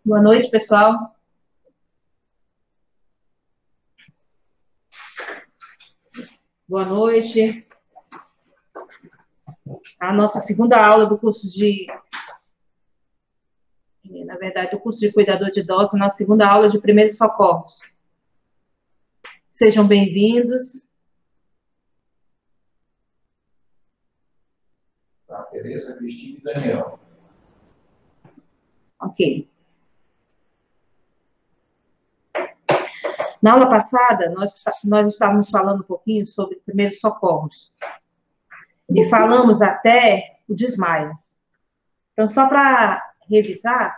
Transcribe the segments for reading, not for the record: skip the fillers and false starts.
Boa noite, pessoal. Boa noite. A nossa segunda aula do curso do curso de cuidador de idosos, nossa segunda aula de primeiros socorros. Sejam bem-vindos. Tereza, Cristina e Daniel. Ok. Na aula passada, nós estávamos falando um pouquinho sobre primeiros socorros. E falamos até o desmaio. Então, só para revisar,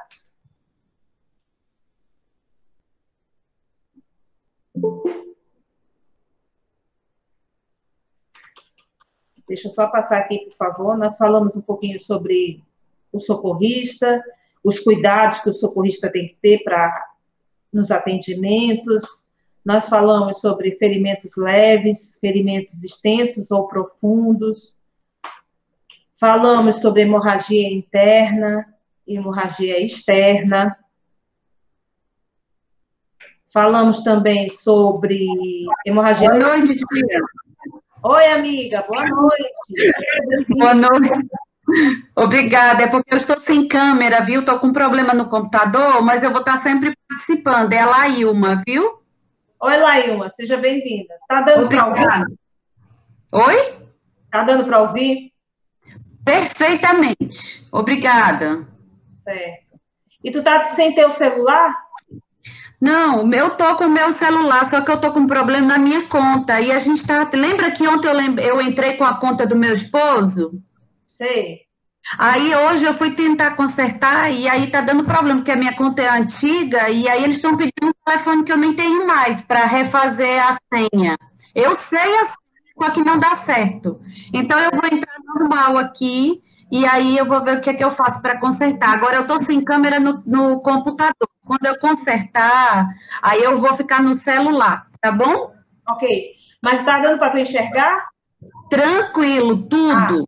deixa eu só passar aqui, por favor. Nós falamos um pouquinho sobre o socorrista, os cuidados que o socorrista tem que ter nos atendimentos. Nós falamos sobre ferimentos leves, ferimentos extensos ou profundos. Falamos sobre hemorragia interna, hemorragia externa. Falamos também sobre hemorragia... Boa noite, tia. Oi, amiga, boa noite. Boa noite. Obrigada, é porque eu estou sem câmera, viu? Estou com um problema no computador, mas eu vou estar sempre participando. É a Laílma, viu? Oi, Laílma, seja bem-vinda. Tá dando para ouvir? Oi? Tá dando para ouvir? Perfeitamente. Obrigada. Certo. E tu tá sem teu celular? Não, eu tô com o meu celular, só que eu tô com um problema na minha conta. E a gente tá. Lembra que ontem eu entrei com a conta do meu esposo? Sei. Aí hoje eu fui tentar consertar e aí tá dando problema, porque a minha conta é antiga e aí eles estão pedindo um telefone que eu nem tenho mais para refazer a senha. Eu sei a senha, só que não dá certo. Então eu vou entrar normal aqui e aí eu vou ver o que é que eu faço para consertar. Agora eu tô sem câmera no computador. Quando eu consertar, aí eu vou ficar no celular, tá bom? Ok. Mas tá dando para tu enxergar? Tranquilo, tudo.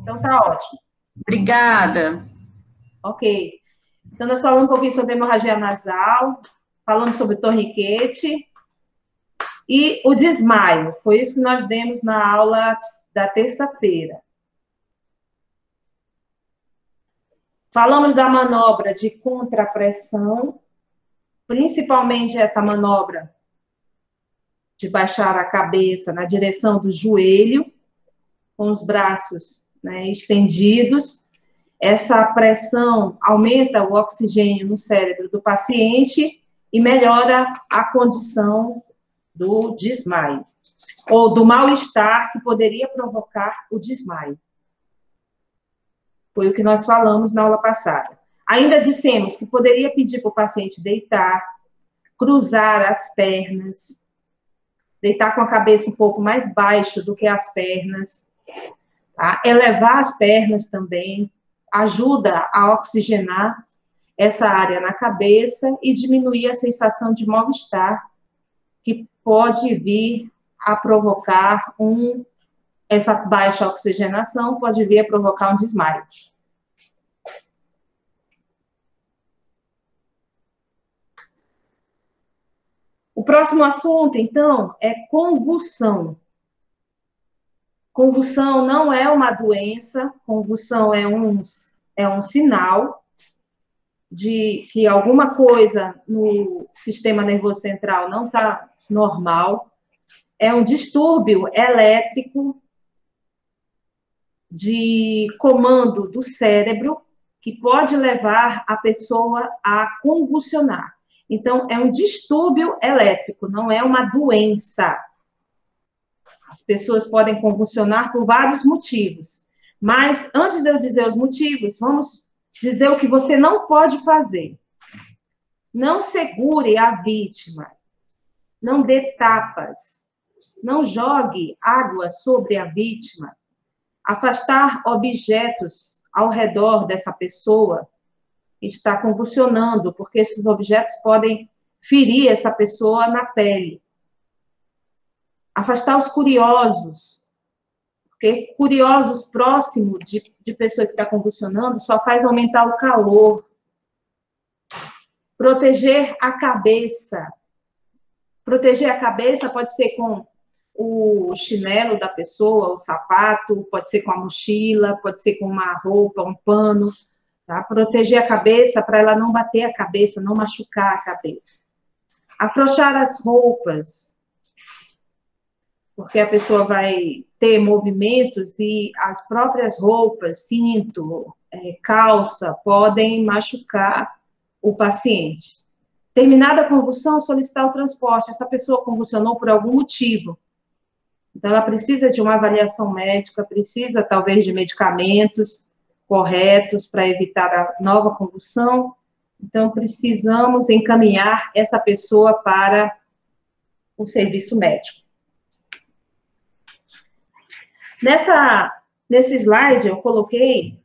Então tá ótimo. Obrigada. Ok. Então, nós falamos um pouquinho sobre hemorragia nasal, falamos sobre torniquete e o desmaio. Foi isso que nós demos na aula da terça-feira. Falamos da manobra de contrapressão, principalmente essa manobra de baixar a cabeça na direção do joelho, com os braços, né, estendidos. Essa pressão aumenta o oxigênio no cérebro do paciente e melhora a condição do desmaio, ou do mal-estar que poderia provocar o desmaio. Foi o que nós falamos na aula passada. Ainda dissemos que poderia pedir para o paciente deitar, cruzar as pernas, deitar com a cabeça um pouco mais baixo do que as pernas, tá? Elevar as pernas também, ajuda a oxigenar essa área na cabeça e diminuir a sensação de mal-estar que pode vir a provocar essa baixa oxigenação pode vir a provocar um desmaio. O próximo assunto, então, é convulsão. Convulsão não é uma doença, convulsão é um sinal de que alguma coisa no sistema nervoso central não está normal. É um distúrbio elétrico de comando do cérebro que pode levar a pessoa a convulsionar. Então, é um distúrbio elétrico, não é uma doença. As pessoas podem convulsionar por vários motivos. Mas, antes de eu dizer os motivos, vamos dizer o que você não pode fazer. Não segure a vítima. Não dê tapas. Não jogue água sobre a vítima. Afastar objetos ao redor dessa pessoa que está convulsionando, porque esses objetos podem ferir essa pessoa na pele. Afastar os curiosos, porque curiosos próximos de pessoa que está convulsionando só faz aumentar o calor. Proteger a cabeça. Proteger a cabeça pode ser com o chinelo da pessoa, o sapato, pode ser com a mochila, pode ser com uma roupa, um pano, tá? Proteger a cabeça para ela não bater a cabeça, não machucar a cabeça. Afrouxar as roupas, porque a pessoa vai ter movimentos e as próprias roupas, cinto, calça, podem machucar o paciente. Terminada a convulsão, solicitar o transporte. Essa pessoa convulsionou por algum motivo. Então, ela precisa de uma avaliação médica, precisa, talvez, de medicamentos corretos para evitar a nova convulsão. Então, precisamos encaminhar essa pessoa para o serviço médico. Nesse slide, eu coloquei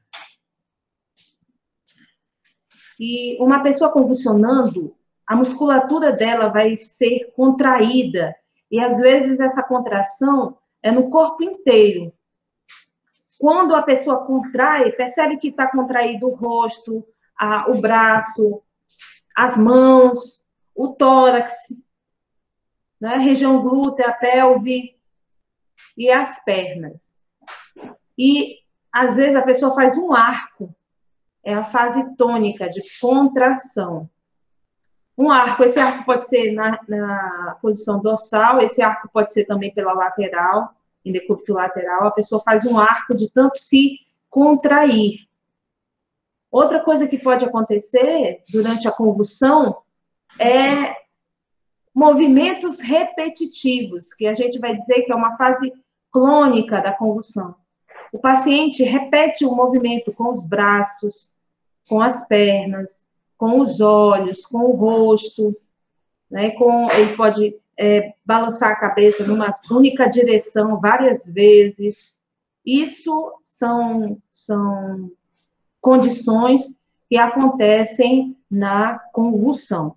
que uma pessoa convulsionando, a musculatura dela vai ser contraída, e às vezes essa contração é no corpo inteiro. Quando a pessoa contrai, percebe que está contraído o rosto, o braço, as mãos, o tórax, né? A região glútea, a pelve e as pernas. E às vezes a pessoa faz um arco, é a fase tônica de contração. Um arco, esse arco pode ser na posição dorsal, esse arco pode ser também pela lateral, em decúbito lateral, a pessoa faz um arco de tanto se contrair. Outra coisa que pode acontecer durante a convulsão é movimentos repetitivos, que a gente vai dizer que é uma fase clônica da convulsão. O paciente repete o movimento com os braços, com as pernas, com os olhos, com o rosto, né? Ele pode balançar a cabeça numa única direção várias vezes. Isso são condições que acontecem na convulsão.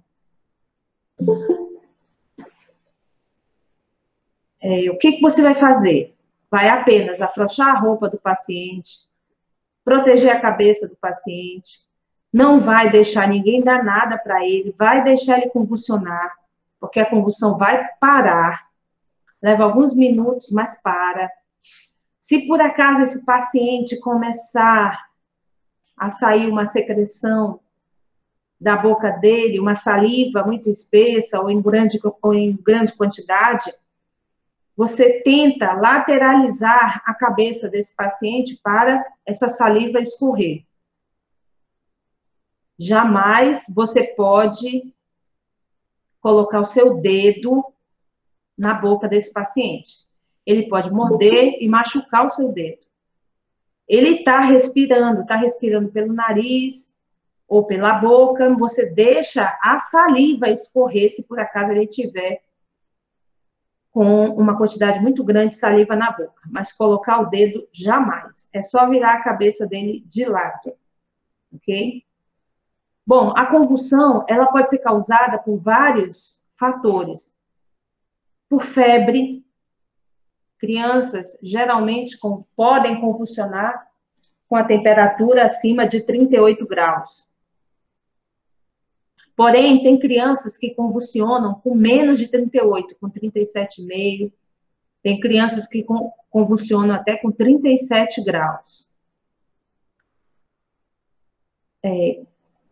O que você vai fazer? Vai apenas afrouxar a roupa do paciente, proteger a cabeça do paciente, não vai deixar ninguém dar nada para ele, vai deixar ele convulsionar, porque a convulsão vai parar, leva alguns minutos, mas para. Se por acaso esse paciente começar a sair uma secreção da boca dele, uma saliva muito espessa ou em grande quantidade, você tenta lateralizar a cabeça desse paciente para essa saliva escorrer. Jamais você pode colocar o seu dedo na boca desse paciente. Ele pode morder e machucar o seu dedo. Ele está respirando pelo nariz ou pela boca, você deixa a saliva escorrer se por acaso ele tiver com uma quantidade muito grande de saliva na boca, mas colocar o dedo jamais. É só virar a cabeça dele de lado, ok? Bom, a convulsão, ela pode ser causada por vários fatores. Por febre, crianças geralmente podem convulsionar com a temperatura acima de 38 graus. Porém, tem crianças que convulsionam com menos de 38, com 37,5. Tem crianças que convulsionam até com 37 graus.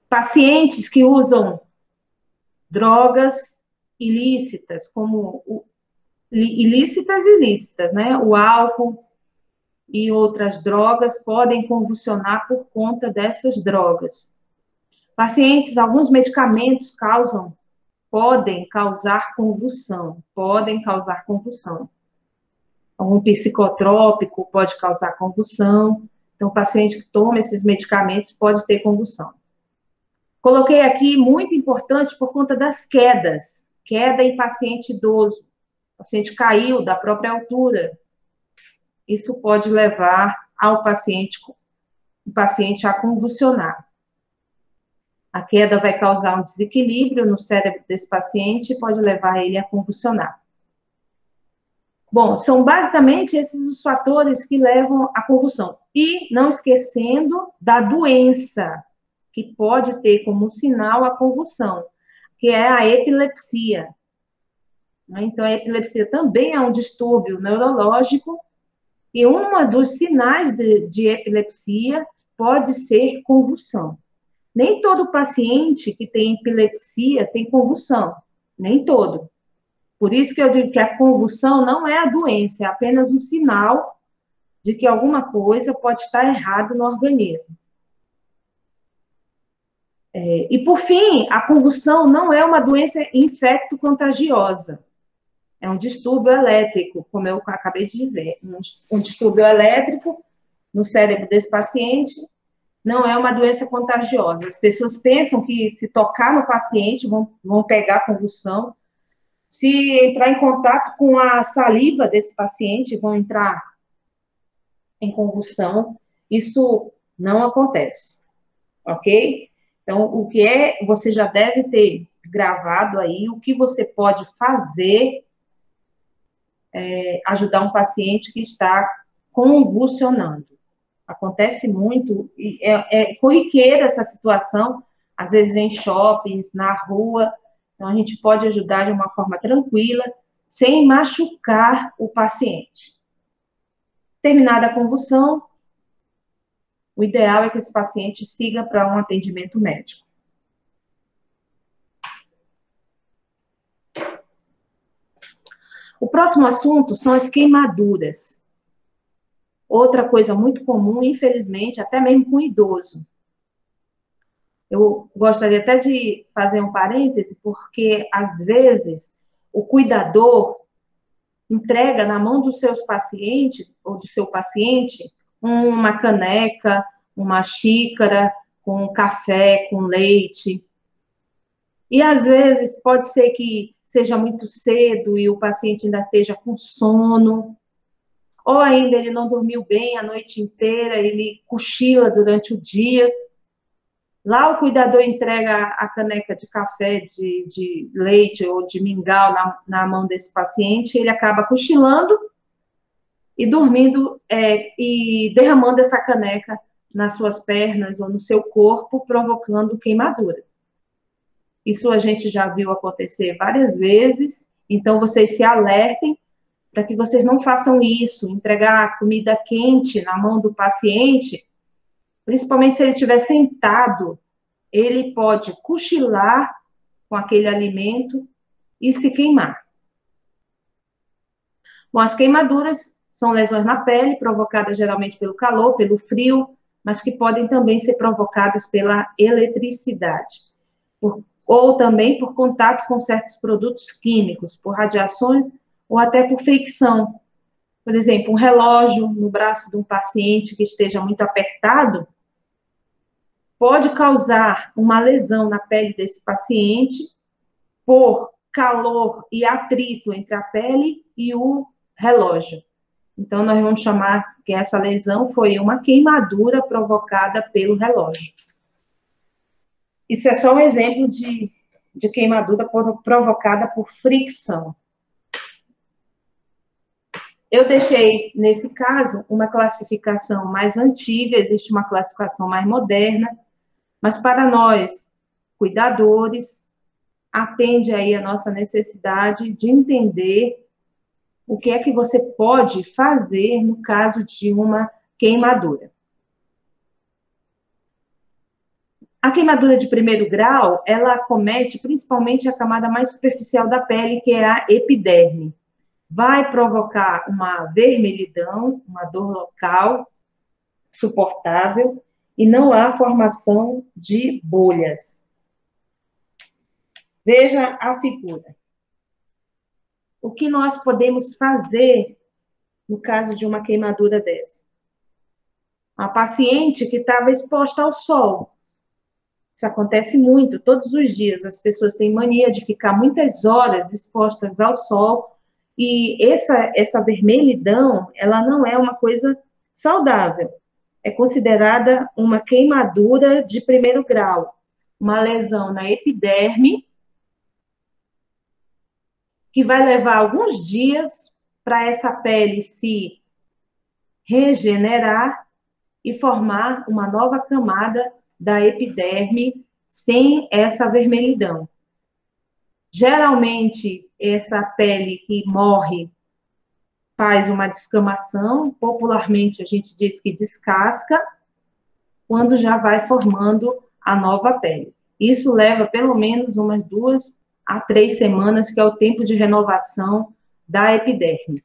Pacientes que usam drogas ilícitas, como ilícitas e ilícitas, né? O álcool e outras drogas podem convulsionar por conta dessas drogas. Pacientes, alguns medicamentos podem causar convulsão, Algum psicotrópico pode causar convulsão. Então, o paciente que toma esses medicamentos pode ter convulsão. Coloquei aqui, muito importante, por conta das quedas. Queda em paciente idoso. O paciente caiu da própria altura. Isso pode levar o paciente a convulsionar. A queda vai causar um desequilíbrio no cérebro desse paciente e pode levar ele a convulsionar. Bom, são basicamente esses os fatores que levam à convulsão. E não esquecendo da doença. que pode ter como sinal a convulsão, que é a epilepsia. Então, a epilepsia também é um distúrbio neurológico, e um dos sinais de epilepsia pode ser convulsão. Nem todo paciente que tem epilepsia tem convulsão, nem todo. Por isso que eu digo que a convulsão não é a doença, é apenas um sinal de que alguma coisa pode estar errado no organismo. E, por fim, a convulsão não é uma doença infecto-contagiosa. É um distúrbio elétrico, como eu acabei de dizer. Um distúrbio elétrico no cérebro desse paciente não é uma doença contagiosa. As pessoas pensam que se tocar no paciente vão pegar convulsão. Se entrar em contato com a saliva desse paciente, vão entrar em convulsão. Isso não acontece, ok? Então, você já deve ter gravado aí o que você pode fazer ajudar um paciente que está convulsionando. Acontece muito, é corriqueira essa situação, às vezes em shoppings, na rua. Então, a gente pode ajudar de uma forma tranquila, sem machucar o paciente. Terminada a convulsão, o ideal é que esse paciente siga para um atendimento médico. O próximo assunto são as queimaduras. Outra coisa muito comum, infelizmente, até mesmo com idoso. Eu gostaria até de fazer um parêntese, porque, às vezes, o cuidador entrega na mão dos seus pacientes, ou do seu paciente, uma caneca, uma xícara com café, com leite. E, às vezes, pode ser que seja muito cedo e o paciente ainda esteja com sono, ou ainda ele não dormiu bem a noite inteira, ele cochila durante o dia. Lá o cuidador entrega a caneca de café, de leite ou de mingau na mão desse paciente, ele acaba cochilando e dormindo e derramando essa caneca nas suas pernas ou no seu corpo, provocando queimadura. Isso a gente já viu acontecer várias vezes, então vocês se alertem para que vocês não façam isso, entregar comida quente na mão do paciente, principalmente se ele estiver sentado, ele pode cochilar com aquele alimento e se queimar. Bom, as queimaduras são lesões na pele, provocadas geralmente pelo calor, pelo frio, mas que podem também ser provocadas pela eletricidade, ou também por contato com certos produtos químicos, por radiações ou até por fricção. Por exemplo, um relógio no braço de um paciente que esteja muito apertado pode causar uma lesão na pele desse paciente por calor e atrito entre a pele e o relógio. Então, nós vamos chamar que essa lesão foi uma queimadura provocada pelo relógio. Isso é só um exemplo de queimadura provocada por fricção. Eu deixei, nesse caso, uma classificação mais antiga, existe uma classificação mais moderna, mas para nós, cuidadores, atende aí a nossa necessidade de entender o que é que você pode fazer no caso de uma queimadura. A queimadura de primeiro grau, ela acomete principalmente a camada mais superficial da pele, que é a epiderme. Vai provocar uma vermelhidão, uma dor local suportável, e não há formação de bolhas. Veja a figura. O que nós podemos fazer no caso de uma queimadura dessa? Uma paciente que estava exposta ao sol. Isso acontece muito, todos os dias. As pessoas têm mania de ficar muitas horas expostas ao sol, e essa vermelhidão, ela não é uma coisa saudável. É considerada uma queimadura de primeiro grau, uma lesão na epiderme, que vai levar alguns dias para essa pele se regenerar e formar uma nova camada da epiderme sem essa vermelhidão. Geralmente, essa pele que morre faz uma descamação, popularmente a gente diz que descasca, quando já vai formando a nova pele. Isso leva pelo menos umas 2 a 3 semanas, que é o tempo de renovação da epiderme.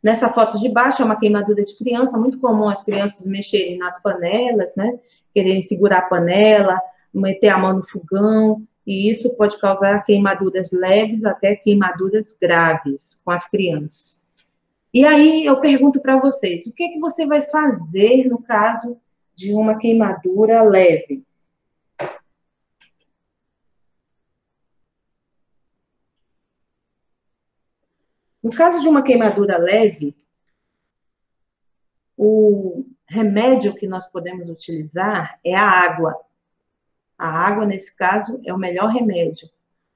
Nessa foto de baixo é uma queimadura de criança, muito comum as crianças mexerem nas panelas, né? Quererem segurar a panela, meter a mão no fogão, e isso pode causar queimaduras leves até queimaduras graves com as crianças. E aí eu pergunto para vocês, o que é que você vai fazer no caso de uma queimadura leve? No caso de uma queimadura leve, o remédio que nós podemos utilizar é a água. A água, nesse caso, é o melhor remédio.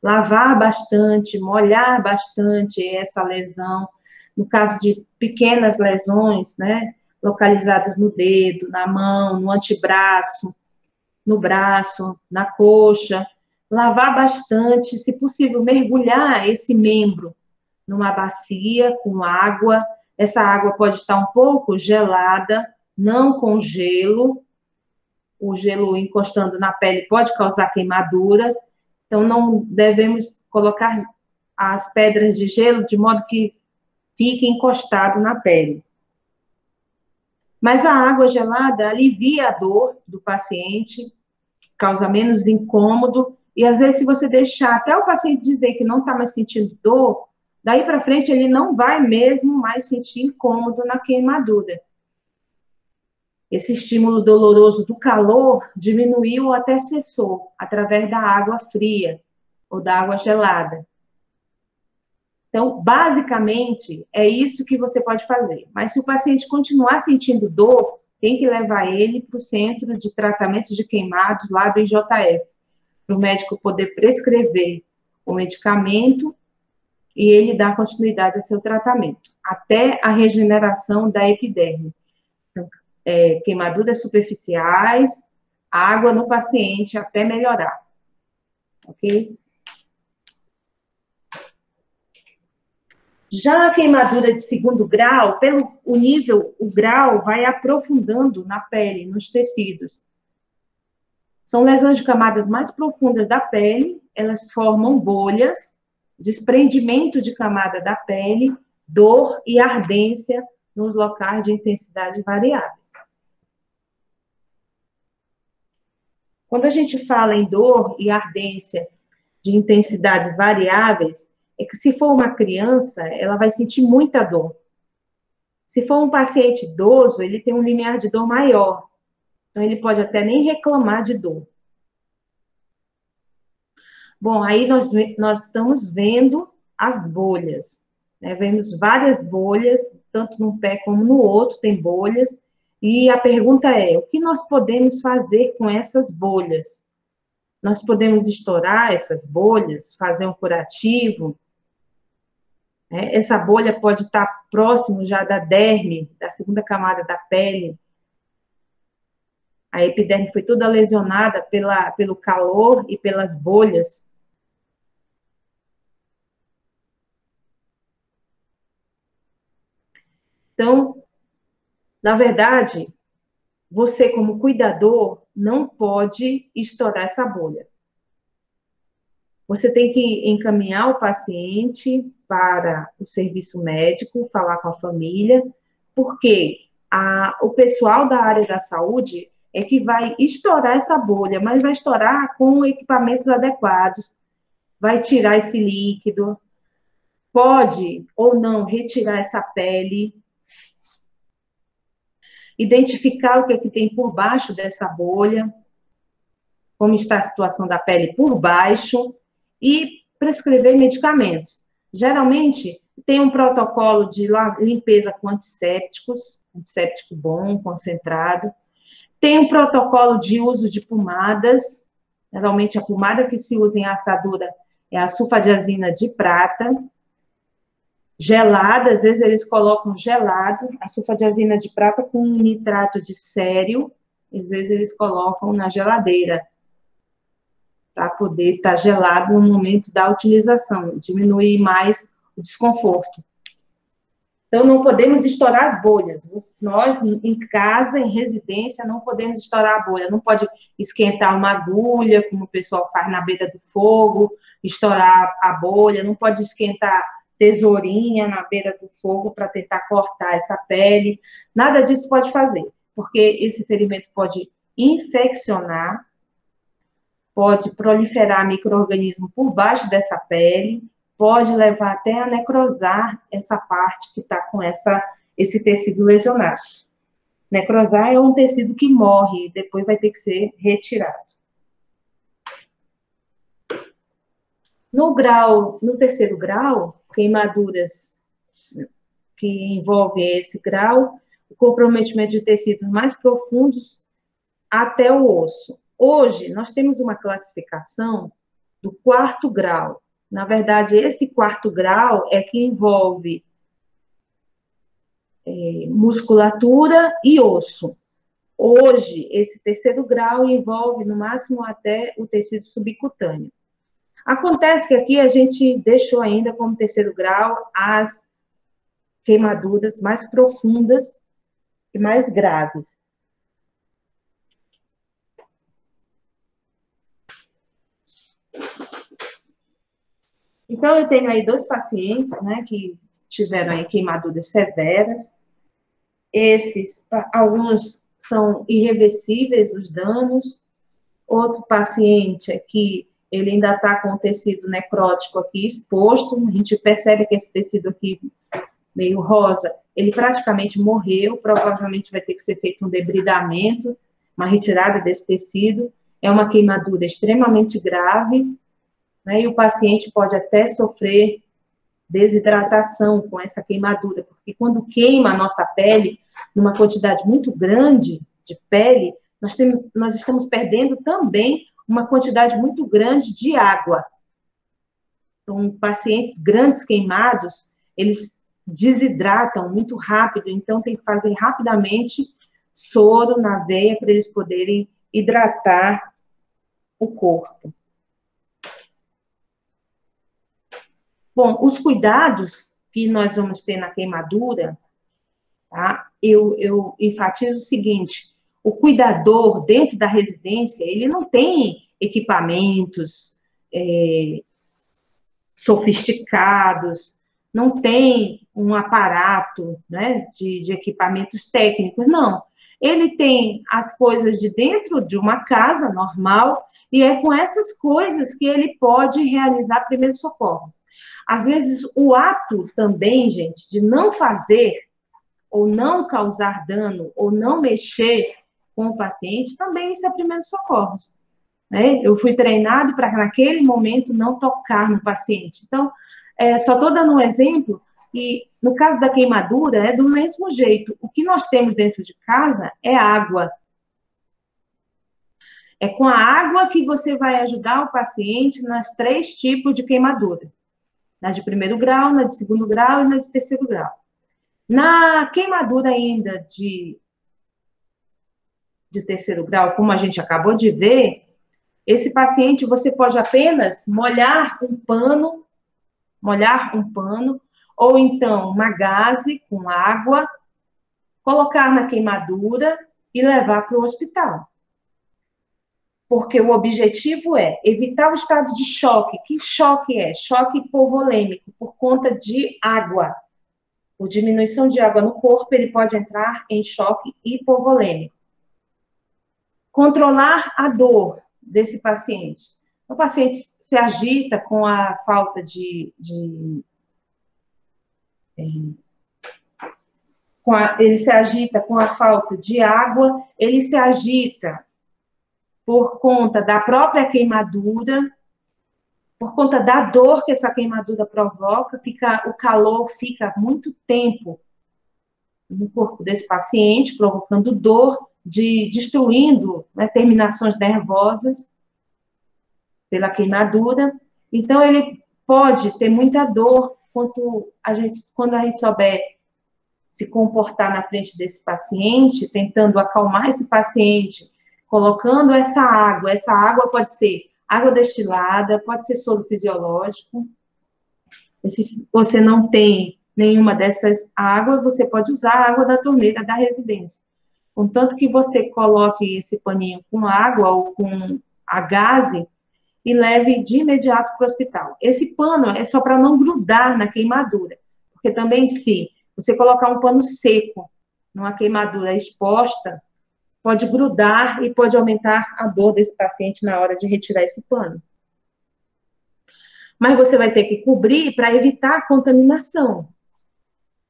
Lavar bastante, molhar bastante essa lesão. No caso de pequenas lesões, né, localizadas no dedo, na mão, no antebraço, no braço, na coxa. Lavar bastante, se possível, mergulhar esse membro numa bacia com água. Essa água pode estar um pouco gelada, não com gelo. O gelo encostando na pele pode causar queimadura. Então, não devemos colocar as pedras de gelo de modo que fique encostado na pele. Mas a água gelada alivia a dor do paciente, causa menos incômodo. E, às vezes, se você deixar até o paciente dizer que não está mais sentindo dor, daí para frente ele não vai mesmo mais sentir incômodo na queimadura. Esse estímulo doloroso do calor diminuiu ou até cessou através da água fria ou da água gelada. Então, basicamente, é isso que você pode fazer. Mas se o paciente continuar sentindo dor, tem que levar ele para o Centro de Tratamento de Queimados, lá do IJF, para o médico poder prescrever o medicamento e ele dar continuidade ao seu tratamento, até a regeneração da epiderme. Então, queimaduras superficiais, água no paciente até melhorar, ok? Já a queimadura de segundo grau, pelo o nível, o grau vai aprofundando na pele, nos tecidos. São lesões de camadas mais profundas da pele, elas formam bolhas, desprendimento de camada da pele, dor e ardência nos locais de intensidade variáveis. Quando a gente fala em dor e ardência de intensidades variáveis, é que se for uma criança, ela vai sentir muita dor. Se for um paciente idoso, ele tem um limiar de dor maior. Então, ele pode até nem reclamar de dor. Bom, aí nós estamos vendo as bolhas. Né? Vemos várias bolhas, tanto num pé como no outro, tem bolhas. E a pergunta é, o que nós podemos fazer com essas bolhas? Nós podemos estourar essas bolhas, fazer um curativo? Essa bolha pode estar próximo já da derme, da segunda camada da pele. A epiderme foi toda lesionada pelo calor e pelas bolhas. Então, na verdade, você como cuidador não pode estourar essa bolha. Você tem que encaminhar o paciente para o serviço médico, falar com a família, porque o pessoal da área da saúde é que vai estourar essa bolha, mas vai estourar com equipamentos adequados, vai tirar esse líquido, pode ou não retirar essa pele, identificar o que é que tem por baixo dessa bolha, como está a situação da pele por baixo, e prescrever medicamentos. Geralmente, tem um protocolo de limpeza com antissépticos, antisséptico bom, concentrado. Tem um protocolo de uso de pomadas. Geralmente, a pomada que se usa em assadura é a sulfadiazina de prata. Gelada, às vezes eles colocam gelado, a sulfadiazina de prata com nitrato de cério, às vezes eles colocam na geladeira, para poder estar gelado no momento da utilização, diminuir mais o desconforto. Então, não podemos estourar as bolhas. Nós, em casa, em residência, não podemos estourar a bolha. Não pode esquentar uma agulha, como o pessoal faz na beira do fogo, estourar a bolha. Não pode esquentar tesourinha na beira do fogo para tentar cortar essa pele. Nada disso pode fazer, porque esse ferimento pode infeccionar, pode proliferar micro-organismo por baixo dessa pele, pode levar até a necrosar essa parte que está com esse tecido lesionado. Necrosar é um tecido que morre, depois vai ter que ser retirado. No terceiro grau, queimaduras que envolvem esse grau, o comprometimento de tecidos mais profundos até o osso. Hoje, nós temos uma classificação do quarto grau. Na verdade, esse quarto grau é que envolve musculatura e osso. Hoje, esse terceiro grau envolve, no máximo, até o tecido subcutâneo. Acontece que aqui a gente deixou ainda como terceiro grau as queimaduras mais profundas e mais graves. Então, eu tenho aí 2 pacientes, né, que tiveram aí queimaduras severas. Alguns são irreversíveis os danos. Outro paciente aqui, ele ainda está com o tecido necrótico aqui exposto. A gente percebe que esse tecido aqui, meio rosa, ele praticamente morreu. Provavelmente vai ter que ser feito um debridamento, uma retirada desse tecido. É uma queimadura extremamente grave, né, e o paciente pode até sofrer desidratação com essa queimadura, porque quando queima a nossa pele, numa quantidade muito grande de pele, nós estamos perdendo também uma quantidade muito grande de água. Então, pacientes grandes queimados, eles desidratam muito rápido, então tem que fazer rapidamente soro na veia para eles poderem hidratar o corpo. Bom, os cuidados que nós vamos ter na queimadura, tá? Eu enfatizo o seguinte: o cuidador dentro da residência, ele não tem equipamentos sofisticados, não tem um aparato, né, de equipamentos técnicos, não. Ele tem as coisas de dentro de uma casa normal, e é com essas coisas que ele pode realizar primeiros socorros. Às vezes, o ato também, gente, de não fazer, ou não causar dano, ou não mexer com o paciente, também isso é primeiros socorros, né? Eu fui treinado para, naquele momento, não tocar no paciente. Então, só estou dando um exemplo, e no caso da queimadura, é do mesmo jeito. O que nós temos dentro de casa é água. É com a água que você vai ajudar o paciente nas 3 tipos de queimadura. Na de primeiro grau, na de segundo grau e na de terceiro grau. Na queimadura ainda de terceiro grau, como a gente acabou de ver, esse paciente você pode apenas molhar um pano, ou então uma gaze com água, colocar na queimadura e levar para o hospital. Porque o objetivo é evitar o estado de choque. Que choque é? Choque hipovolêmico, por conta de água. Por diminuição de água no corpo, ele pode entrar em choque hipovolêmico. Controlar a dor desse paciente. O paciente se agita com a falta ele se agita com a falta de água, ele se agita por conta da própria queimadura, por conta da dor que essa queimadura provoca, o calor fica muito tempo no corpo desse paciente, provocando dor, destruindo, né, terminações nervosas pela queimadura. Então, ele pode ter muita dor quando a gente souber se comportar na frente desse paciente, tentando acalmar esse paciente, colocando essa água pode ser água destilada, pode ser soro fisiológico. E se você não tem nenhuma dessas águas, você pode usar a água da torneira da residência. Contanto que você coloque esse paninho com água ou com a gaze e leve de imediato para o hospital. Esse pano é só para não grudar na queimadura, porque também se você colocar um pano seco numa queimadura exposta, pode grudar e pode aumentar a dor desse paciente na hora de retirar esse pano. Mas você vai ter que cobrir para evitar a contaminação.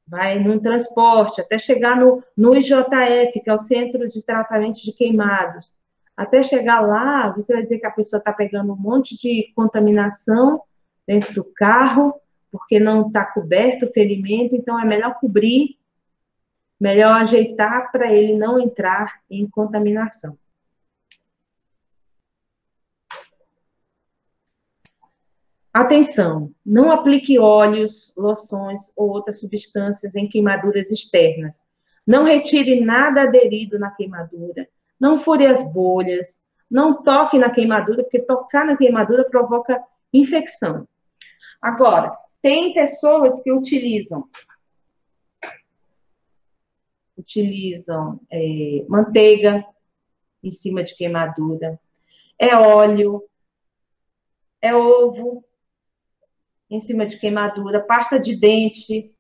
Vai num transporte, até chegar no IJF, que é o Centro de Tratamento de Queimados. Até chegar lá, você vai dizer que a pessoa está pegando um monte de contaminação dentro do carro, porque não está coberto o ferimento, então é melhor cobrir, melhor ajeitar para ele não entrar em contaminação. Atenção, não aplique óleos, loções ou outras substâncias em queimaduras externas. Não retire nada aderido na queimadura. Não fure as bolhas. Não toque na queimadura, porque tocar na queimadura provoca infecção. Agora, tem pessoas que utilizam manteiga em cima de queimadura, óleo, ovo em cima de queimadura, pasta de dente,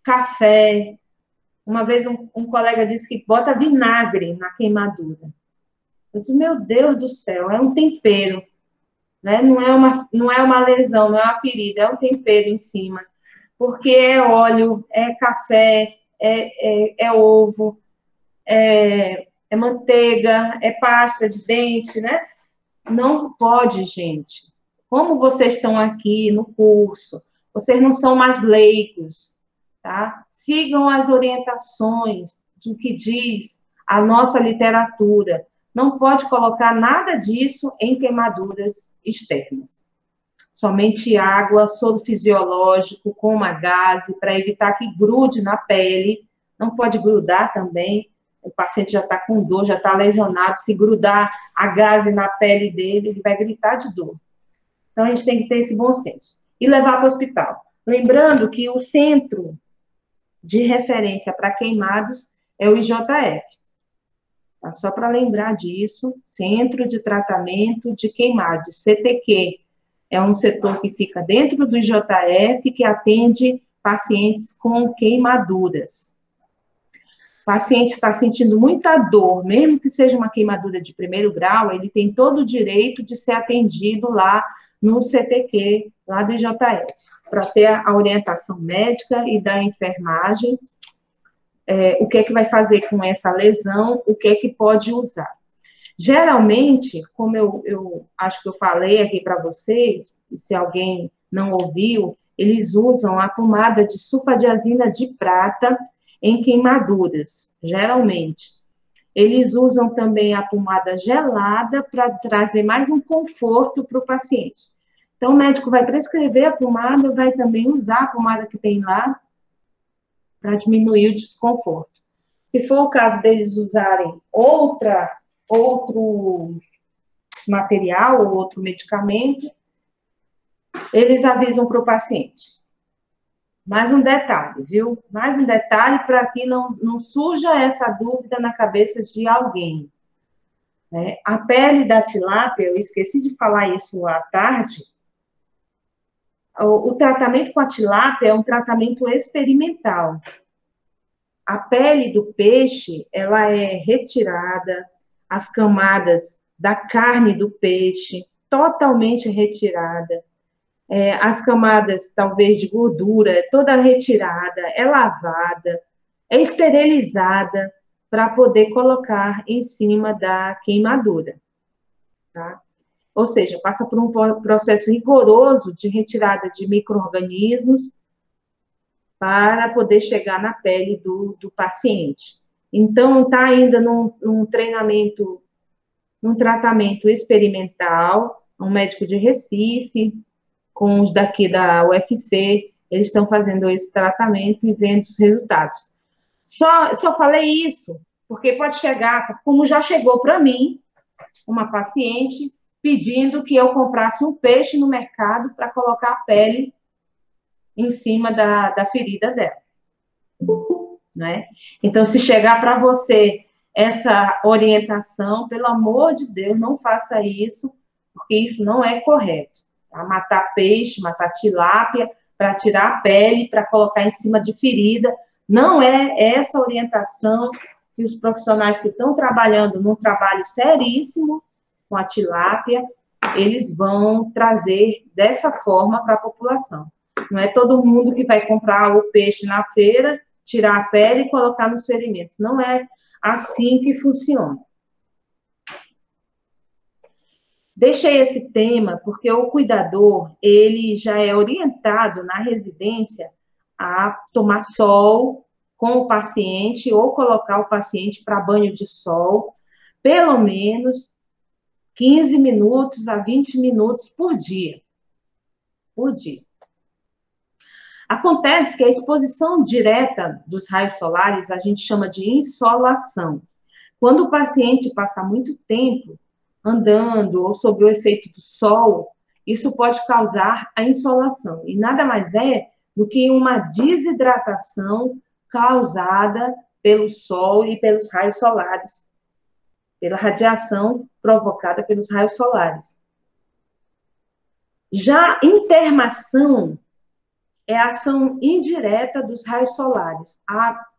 café. Uma vez um colega disse que bota vinagre na queimadura. Eu disse, meu Deus do céu, é um tempero, né? Não é uma lesão, não é uma ferida, é um tempero em cima. Porque é óleo, é café, é ovo, é manteiga, é pasta de dente, né? Não pode, gente. Como vocês estão aqui no curso, vocês não são mais leigos, tá? Sigam as orientações do que diz a nossa literatura. Não pode colocar nada disso em queimaduras externas. Somente água, soro fisiológico com uma gaze, para evitar que grude na pele. Não pode grudar também. O paciente já está com dor, já está lesionado. Se grudar a gaze na pele dele, ele vai gritar de dor. Então, a gente tem que ter esse bom senso. E levar para o hospital. Lembrando que o centro de referência para queimados é o IJF. Tá? Só para lembrar disso, Centro de Tratamento de Queimados, CTQ. É um setor que fica dentro do IJF, que atende pacientes com queimaduras. O paciente está sentindo muita dor, mesmo que seja uma queimadura de primeiro grau, ele tem todo o direito de ser atendido lá no CTQ, lá do IJF, para ter a orientação médica e da enfermagem, o que é que vai fazer com essa lesão, o que é que pode usar. Geralmente, como eu acho que eu falei aqui para vocês, e se alguém não ouviu, eles usam a pomada de sulfadiazina de prata em queimaduras, geralmente. Eles usam também a pomada gelada para trazer mais um conforto para o paciente. Então, o médico vai prescrever a pomada, vai também usar a pomada que tem lá para diminuir o desconforto. Se for o caso deles usarem outro material ou outro medicamento, eles avisam para o paciente. Mais um detalhe, viu? Mais um detalhe para que não surja essa dúvida na cabeça de alguém. Né? A pele da tilápia, eu esqueci de falar isso à tarde, o tratamento com a tilápia é um tratamento experimental. A pele do peixe, ela é retirada, as camadas da carne do peixe, totalmente retirada. As camadas, talvez, de gordura, toda retirada, é lavada, é esterilizada para poder colocar em cima da queimadura, tá? Ou seja, passa por um processo rigoroso de retirada de micro-organismos para poder chegar na pele do paciente. Então, está ainda num tratamento experimental, um médico de Recife, com os daqui da UFC, eles estão fazendo esse tratamento e vendo os resultados. Só falei isso porque pode chegar, como já chegou para mim, uma paciente pedindo que eu comprasse um peixe no mercado para colocar a pele em cima da ferida dela. Né? Então, se chegar para você essa orientação, pelo amor de Deus, não faça isso, porque isso não é correto. Tá? Matar peixe, matar tilápia, para tirar a pele, para colocar em cima de ferida, não é essa orientação que os profissionais que estão trabalhando num trabalho seríssimo com a tilápia, eles vão trazer dessa forma para a população. Não é todo mundo que vai comprar o peixe na feira, tirar a pele e colocar nos ferimentos. Não é assim que funciona. Deixei esse tema porque o cuidador, ele já é orientado na residência a tomar sol com o paciente ou colocar o paciente para banho de sol, pelo menos 15 minutos a 20 minutos por dia. Por dia. Acontece que a exposição direta dos raios solares a gente chama de insolação. Quando o paciente passa muito tempo andando ou sob o efeito do sol, isso pode causar a insolação. E nada mais é do que uma desidratação causada pelo sol e pelos raios solares, pela radiação provocada pelos raios solares. Já intermação é a ação indireta dos raios solares.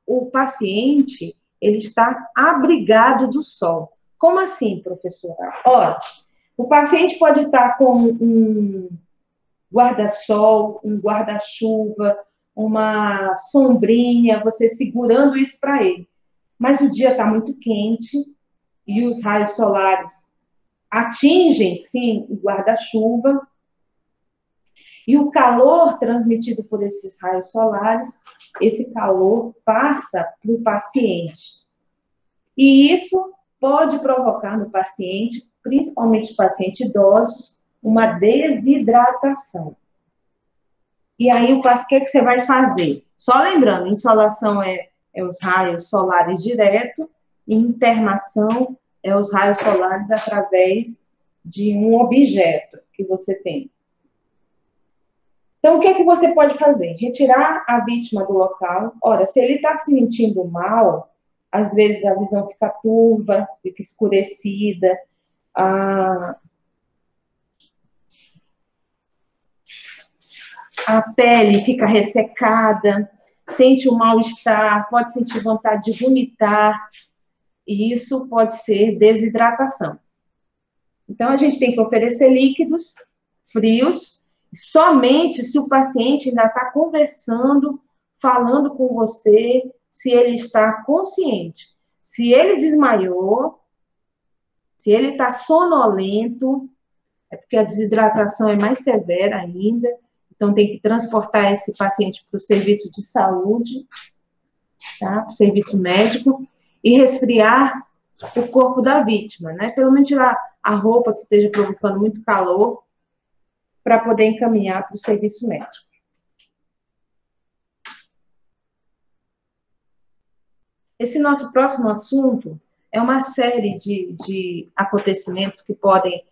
O paciente, ele está abrigado do sol. Como assim, professora? Ora, o paciente pode estar com um guarda-sol, um guarda-chuva, uma sombrinha, você segurando isso para ele. Mas o dia está muito quente e os raios solares atingem, sim, o guarda-chuva, e o calor transmitido por esses raios solares, esse calor passa para o paciente. E isso pode provocar no paciente, principalmente pacientes idosos, uma desidratação. E aí, o que você vai fazer? Só lembrando, insolação é os raios solares direto, e intermação é os raios solares através de um objeto que você tem. Então, o que é que você pode fazer? Retirar a vítima do local. Ora, se ele está se sentindo mal, às vezes a visão fica turva, fica escurecida, a pele fica ressecada, sente um mal-estar, pode sentir vontade de vomitar, e isso pode ser desidratação. Então, a gente tem que oferecer líquidos frios, somente se o paciente ainda está conversando, falando com você, se ele está consciente. Se ele desmaiou, se ele está sonolento, é porque a desidratação é mais severa ainda, então tem que transportar esse paciente para o serviço de saúde, tá? Para o serviço médico, e resfriar o corpo da vítima, né? Pelo menos tirar a roupa que esteja provocando muito calor, para poder encaminhar para o serviço médico. Esse nosso próximo assunto é uma série de acontecimentos que podem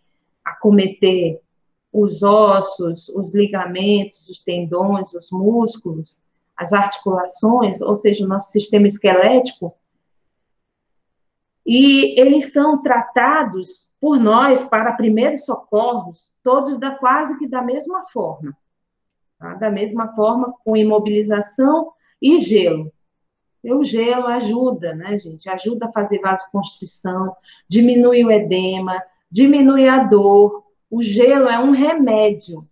acometer os ossos, os ligamentos, os tendões, os músculos, as articulações, ou seja, o nosso sistema esquelético, e eles são tratados por nós para primeiros socorros, todos quase que da mesma forma. Tá? Da mesma forma, com imobilização e gelo. E o gelo ajuda, né, gente? Ajuda a fazer vasoconstrição, diminui o edema, diminui a dor. O gelo é um remédio.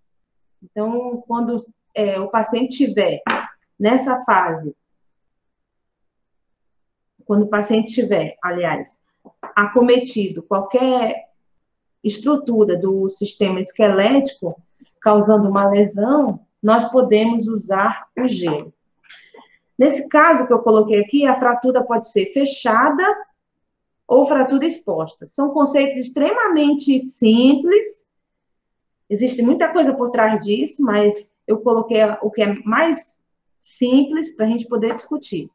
Então, quando o paciente estiver nessa fase, quando o paciente estiver, aliás, acometido qualquer estrutura do sistema esquelético, causando uma lesão, nós podemos usar o gelo. Nesse caso que eu coloquei aqui, a fratura pode ser fechada ou fratura exposta. São conceitos extremamente simples, existe muita coisa por trás disso, mas eu coloquei o que é mais simples para a gente poder discutir.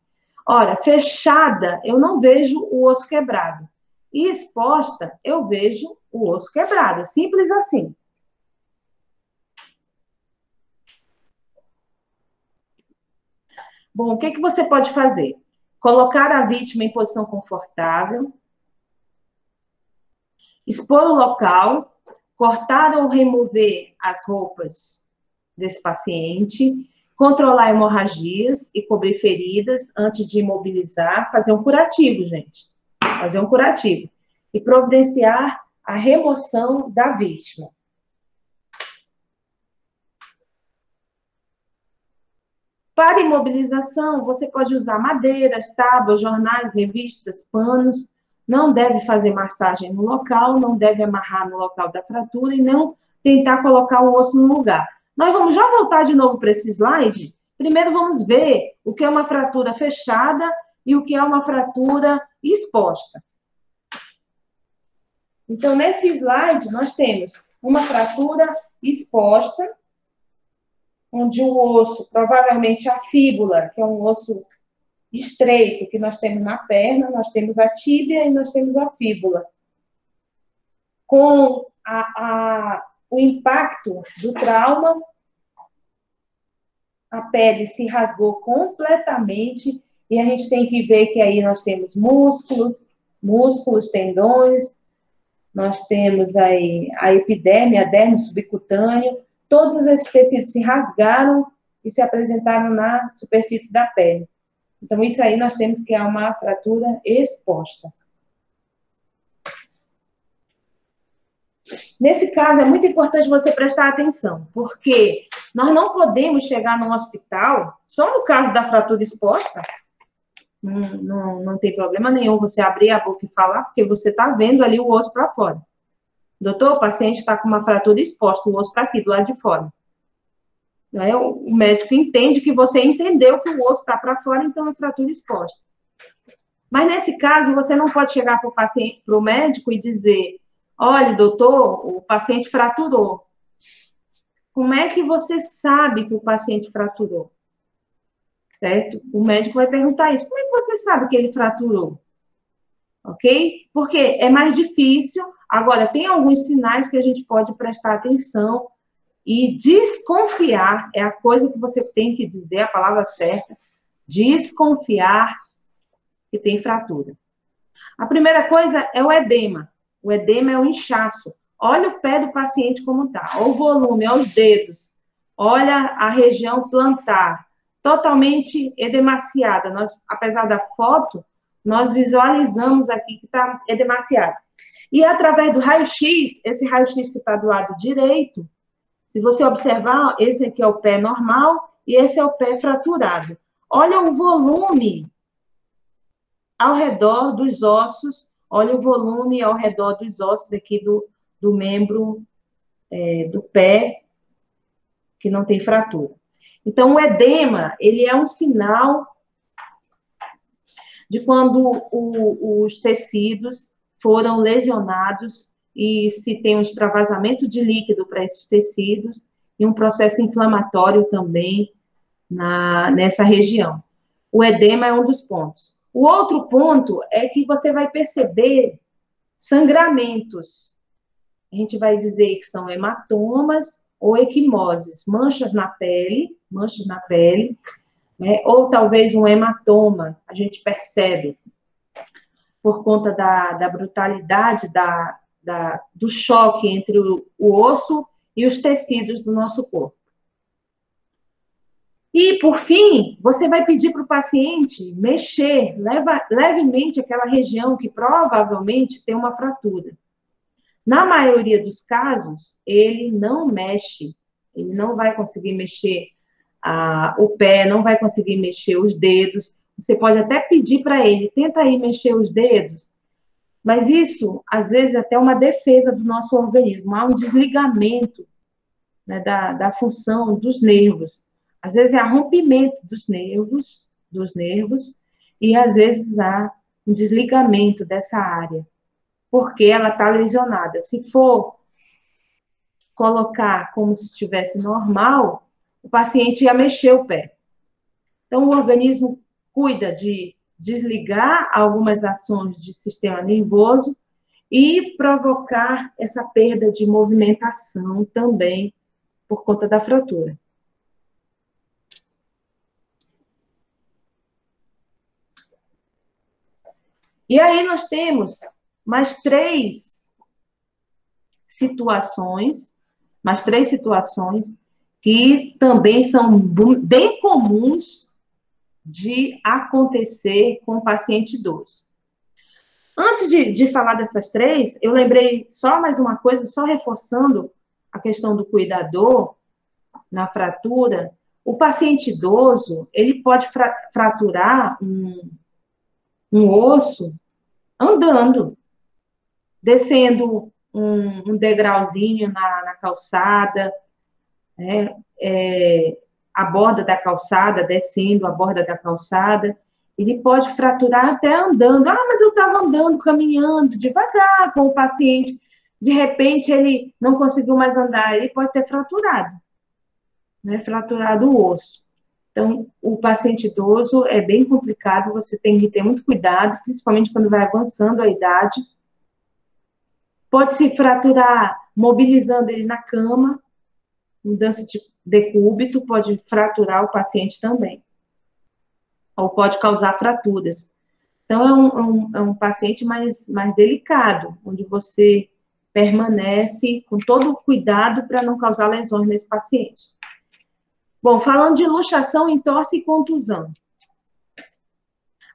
Ora, fechada, eu não vejo o osso quebrado. E exposta, eu vejo o osso quebrado. Simples assim. Bom, o que que você pode fazer? Colocar a vítima em posição confortável, expor o local, cortar ou remover as roupas desse paciente, controlar hemorragias e cobrir feridas antes de imobilizar, fazer um curativo, gente. Fazer um curativo. E providenciar a remoção da vítima. Para imobilização, você pode usar madeiras, tábuas, jornais, revistas, panos. Não deve fazer massagem no local, não deve amarrar no local da fratura e não tentar colocar o osso no lugar. Nós vamos já voltar de novo para esse slide. Primeiro vamos ver o que é uma fratura fechada e o que é uma fratura exposta. Então, nesse slide, nós temos uma fratura exposta, onde o osso, provavelmente a fíbula, que é um osso estreito que nós temos na perna, nós temos a tíbia e nós temos a fíbula. Com o impacto do trauma, a pele se rasgou completamente e a gente tem que ver que aí nós temos músculos, tendões, nós temos aí a epiderme, a derme subcutâneo, todos esses tecidos se rasgaram e se apresentaram na superfície da pele. Então, isso aí nós temos que é uma fratura exposta. Nesse caso, é muito importante você prestar atenção, porque nós não podemos chegar num hospital, só no caso da fratura exposta, não tem problema nenhum você abrir a boca e falar, porque você está vendo ali o osso para fora. Doutor, o paciente está com uma fratura exposta, o osso está aqui do lado de fora. O médico entende que você entendeu que o osso está para fora, então é fratura exposta. Mas nesse caso, você não pode chegar para o médico e dizer: olha, doutor, o paciente fraturou. Como é que você sabe que o paciente fraturou? Certo? O médico vai perguntar isso. Como é que você sabe que ele fraturou? Ok? Porque é mais difícil. Agora, tem alguns sinais que a gente pode prestar atenção e desconfiar, é a coisa que você tem que dizer, a palavra certa, desconfiar que tem fratura. A primeira coisa é o edema. O edema é o inchaço. Olha o pé do paciente como está. Olha o volume, olha os dedos. Olha a região plantar. Totalmente edemaciada. Apesar da foto, nós visualizamos aqui que está edemaciada. E através do raio-x, esse raio-x que está do lado direito, se você observar, esse aqui é o pé normal e esse é o pé fraturado. Olha o volume ao redor dos ossos, olha o volume ao redor dos ossos aqui do membro do pé, que não tem fratura. Então, o edema, ele é um sinal de quando os tecidos foram lesionados e se tem um extravasamento de líquido para esses tecidos e um processo inflamatório também nessa região. O edema é um dos pontos. O outro ponto é que você vai perceber sangramentos. A gente vai dizer que são hematomas ou equimoses, manchas na pele, né? Ou talvez um hematoma, a gente percebe por conta da brutalidade do choque entre o osso e os tecidos do nosso corpo. E, por fim, você vai pedir para o paciente mexer levemente aquela região que provavelmente tem uma fratura. Na maioria dos casos, ele não mexe, ele não vai conseguir mexer o pé, não vai conseguir mexer os dedos. Você pode até pedir para ele, tenta aí mexer os dedos, mas isso, às vezes, é até uma defesa do nosso organismo. Há um desligamento, né, da função dos nervos. Às vezes é rompimento dos nervos, e às vezes há um desligamento dessa área, porque ela está lesionada. Se for colocar como se estivesse normal, o paciente ia mexer o pé. Então, o organismo cuida de desligar algumas ações de sistema nervoso e provocar essa perda de movimentação também por conta da fratura. E aí nós temos mais três situações que também são bem comuns de acontecer com o paciente idoso. Antes de falar dessas três, eu lembrei só mais uma coisa, só reforçando a questão do cuidador na fratura. O paciente idoso, ele pode fraturar um osso andando, descendo um degrauzinho na calçada, né? A borda da calçada, descendo a borda da calçada. Ele pode fraturar até andando. Ah, mas eu estava andando, caminhando, devagar com o paciente. De repente, ele não conseguiu mais andar. Ele pode ter fraturado, né? Fraturado o osso. Então, o paciente idoso é bem complicado, você tem que ter muito cuidado, principalmente quando vai avançando a idade. Pode se fraturar mobilizando ele na cama, mudança de decúbito, pode fraturar o paciente também. Ou pode causar fraturas. Então, é um paciente mais delicado, onde você permanece com todo o cuidado para não causar lesões nesse paciente. Bom, falando de luxação, entorse e contusão.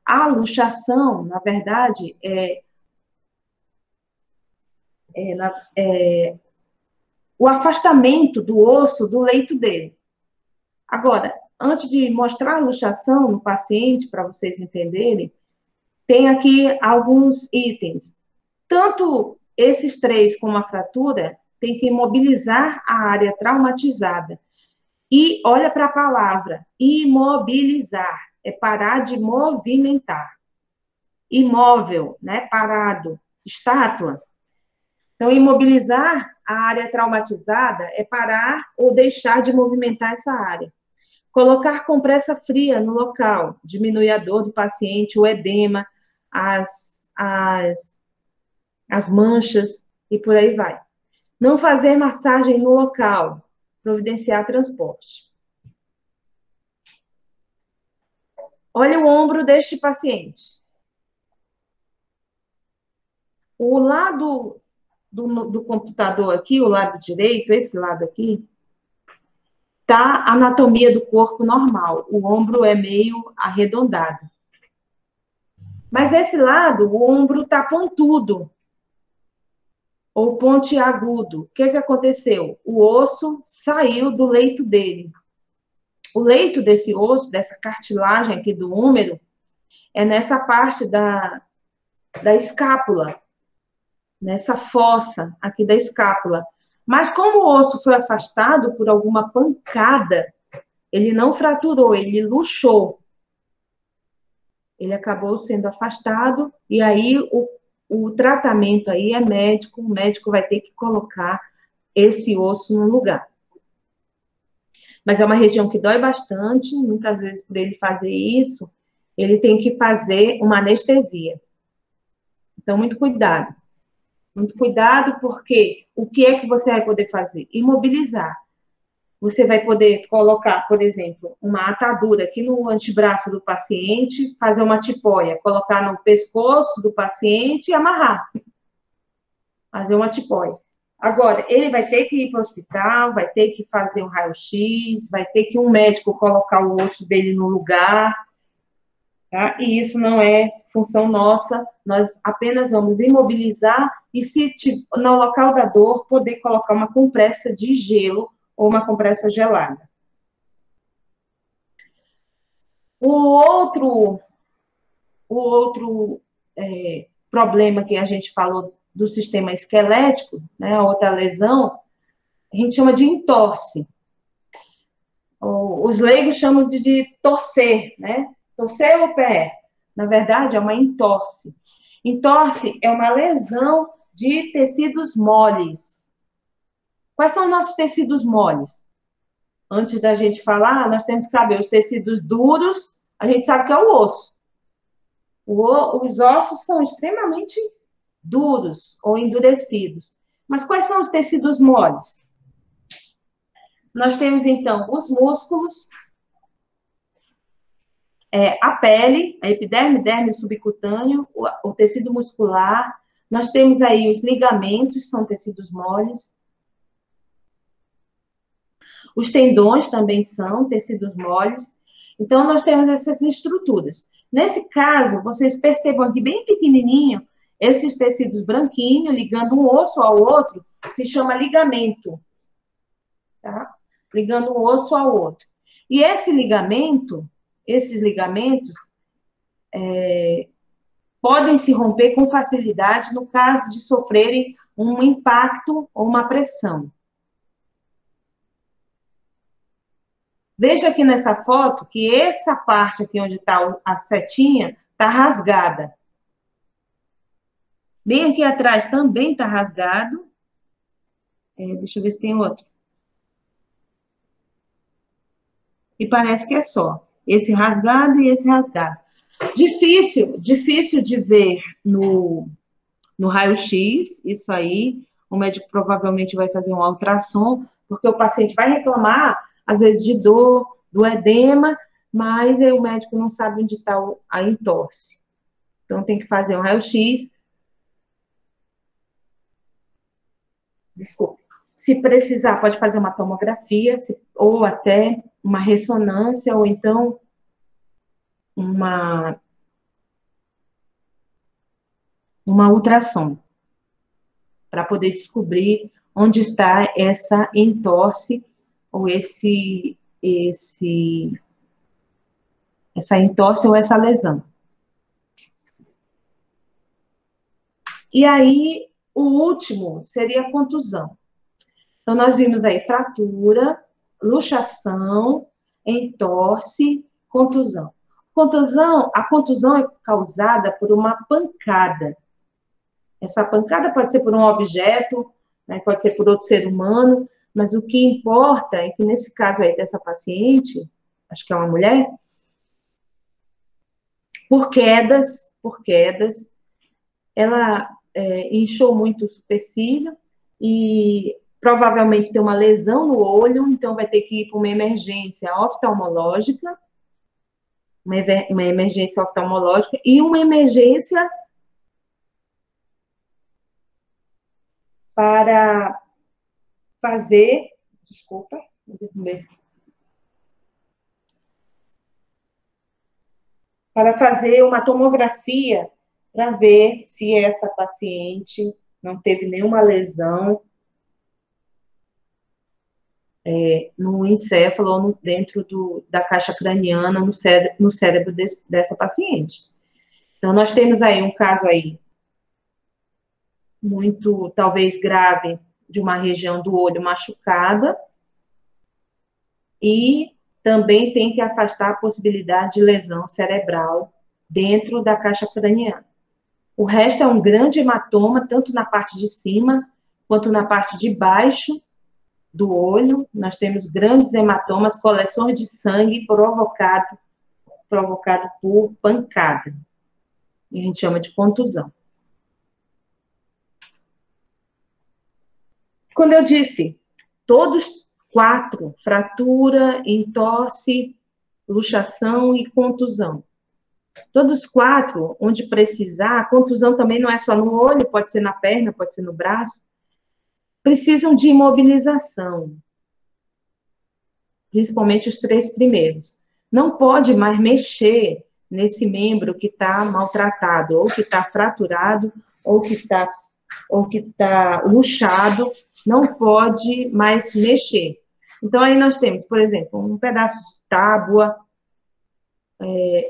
A luxação, na verdade, o afastamento do osso do leito dele. Agora, antes de mostrar a luxação no paciente, para vocês entenderem, tem aqui alguns itens. Tanto esses três como a fratura, tem que imobilizar a área traumatizada. E olha para a palavra, imobilizar, é parar de movimentar. Imóvel, né, parado, estátua. Então, imobilizar a área traumatizada é parar ou deixar de movimentar essa área. Colocar compressa fria no local, diminui a dor do paciente, o edema, as manchas e por aí vai. Não fazer massagem no local, providenciar transporte. Olha o ombro deste paciente. O lado do computador aqui, o lado direito, esse lado aqui, tá a anatomia do corpo normal. O ombro é meio arredondado. Mas esse lado, o ombro tá pontudo ou pontiagudo. O que aconteceu? O osso saiu do leito dele. O leito desse osso, dessa cartilagem aqui do húmero, é nessa parte da escápula, nessa fossa aqui da escápula. Mas como o osso foi afastado por alguma pancada, ele não fraturou, ele luxou. Ele acabou sendo afastado, e aí o tratamento aí é médico, o médico vai ter que colocar esse osso no lugar. Mas é uma região que dói bastante, muitas vezes por ele fazer isso, ele tem que fazer uma anestesia. Então, muito cuidado. Muito cuidado, porque o que é que você vai poder fazer? Imobilizar. Você vai poder colocar, por exemplo, uma atadura aqui no antebraço do paciente, fazer uma tipóia, colocar no pescoço do paciente e amarrar. Fazer uma tipóia. Agora, ele vai ter que ir para o hospital, vai ter que fazer um raio-x, vai ter que um médico colocar o osso dele no lugar, tá? E isso não é função nossa, nós apenas vamos imobilizar e, se no local da dor, poder colocar uma compressa de gelo ou uma compressa gelada. O outro problema que a gente falou do sistema esquelético, né, a outra lesão, a gente chama de entorse. Os leigos chamam de torcer, né? Torcer o pé. Na verdade, é uma entorse. Entorse é uma lesão de tecidos moles. Quais são os nossos tecidos moles? Antes da gente falar, nós temos que saber os tecidos duros, a gente sabe que é o osso. Os ossos são extremamente duros ou endurecidos. Mas quais são os tecidos moles? Nós temos, então, os músculos, a pele, a epiderme, derme subcutâneo, o tecido muscular. Nós temos aí os ligamentos, são tecidos moles. Os tendões também são tecidos moles. Então, nós temos essas estruturas. Nesse caso, vocês percebam aqui bem pequenininho, esses tecidos branquinhos, ligando um osso ao outro, se chama ligamento. Tá? Ligando um osso ao outro. E esse ligamento, esses ligamentos, podem se romper com facilidade no caso de sofrerem um impacto ou uma pressão. Veja aqui nessa foto que essa parte aqui onde está a setinha está rasgada. Bem aqui atrás também está rasgado. Deixa eu ver se tem outro. E parece que é só. Esse rasgado e esse rasgado. Difícil de ver no raio-x, isso aí. O médico provavelmente vai fazer um ultrassom, porque o paciente vai reclamar, às vezes, de dor, do edema, mas aí o médico não sabe onde está a entorse. Então, tem que fazer um raio-x. Desculpe. Se precisar, pode fazer uma tomografia, ou até uma ressonância, ou então uma ultrassom, para poder descobrir onde está essa entorse, ou essa entorse ou essa lesão. E aí, o último seria a contusão. Então, nós vimos aí fratura, luxação, entorse, contusão. A contusão é causada por uma pancada. Essa pancada pode ser por um objeto, né, pode ser por outro ser humano, mas o que importa é que nesse caso aí dessa paciente, acho que é uma mulher, por quedas, ela inchou muito o supercílio e provavelmente tem uma lesão no olho, então vai ter que ir para uma emergência oftalmológica, uma emergência oftalmológica e uma emergência para fazer, desculpa, para fazer uma tomografia para ver se essa paciente não teve nenhuma lesão no encéfalo ou dentro da caixa craniana, no cérebro dessa paciente. Então, nós temos aí um caso aí muito, talvez, grave, de uma região do olho machucada, e também tem que afastar a possibilidade de lesão cerebral dentro da caixa craniana. O resto é um grande hematoma, tanto na parte de cima, quanto na parte de baixo do olho. Nós temos grandes hematomas, coleções de sangue provocado por pancada. E a gente chama de contusão. Quando eu disse, todos 4, fratura, entorse, luxação e contusão. Todos 4, onde precisar, a contusão também não é só no olho, pode ser na perna, pode ser no braço, precisam de imobilização, principalmente os 3 primeiros. Não pode mais mexer nesse membro que está maltratado, ou que está fraturado, ou que está luxado, não pode mais mexer. Então, aí nós temos, por exemplo, um pedaço de tábua,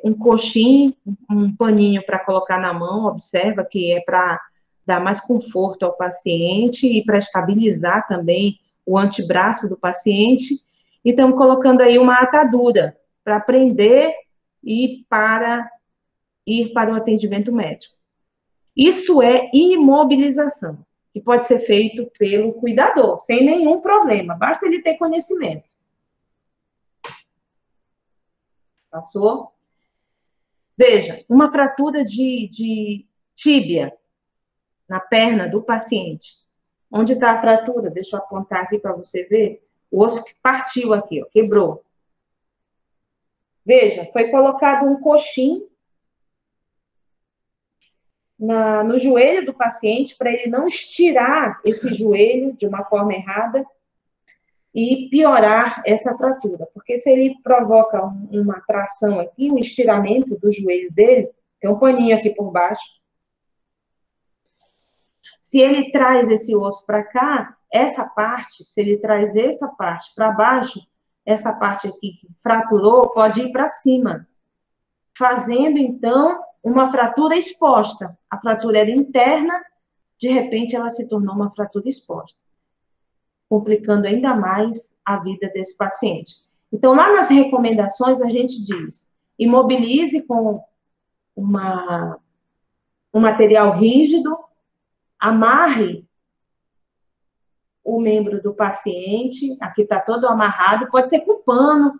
um coxim, um paninho para colocar na mão, observa que é para dar mais conforto ao paciente e para estabilizar também o antebraço do paciente. E estamos colocando aí uma atadura para prender e para ir para o atendimento médico. Isso é imobilização, que pode ser feito pelo cuidador, sem nenhum problema, basta ele ter conhecimento. Passou? Veja, uma fratura de tíbia na perna do paciente. Onde está a fratura? Deixa eu apontar aqui para você ver. O osso que partiu aqui, ó, quebrou. Veja, foi colocado um coxim no joelho do paciente para ele não estirar esse joelho de uma forma errada e piorar essa fratura. Porque se ele provoca uma tração aqui, um estiramento do joelho dele, tem um paninho aqui por baixo. Se ele traz esse osso para cá, essa parte, se ele traz essa parte para baixo, essa parte aqui que fraturou pode ir para cima, fazendo, então, uma fratura exposta. A fratura era interna, de repente ela se tornou uma fratura exposta, complicando ainda mais a vida desse paciente. Então, lá nas recomendações, a gente diz, imobilize com um material rígido, amarre o membro do paciente, aqui está todo amarrado, pode ser com pano,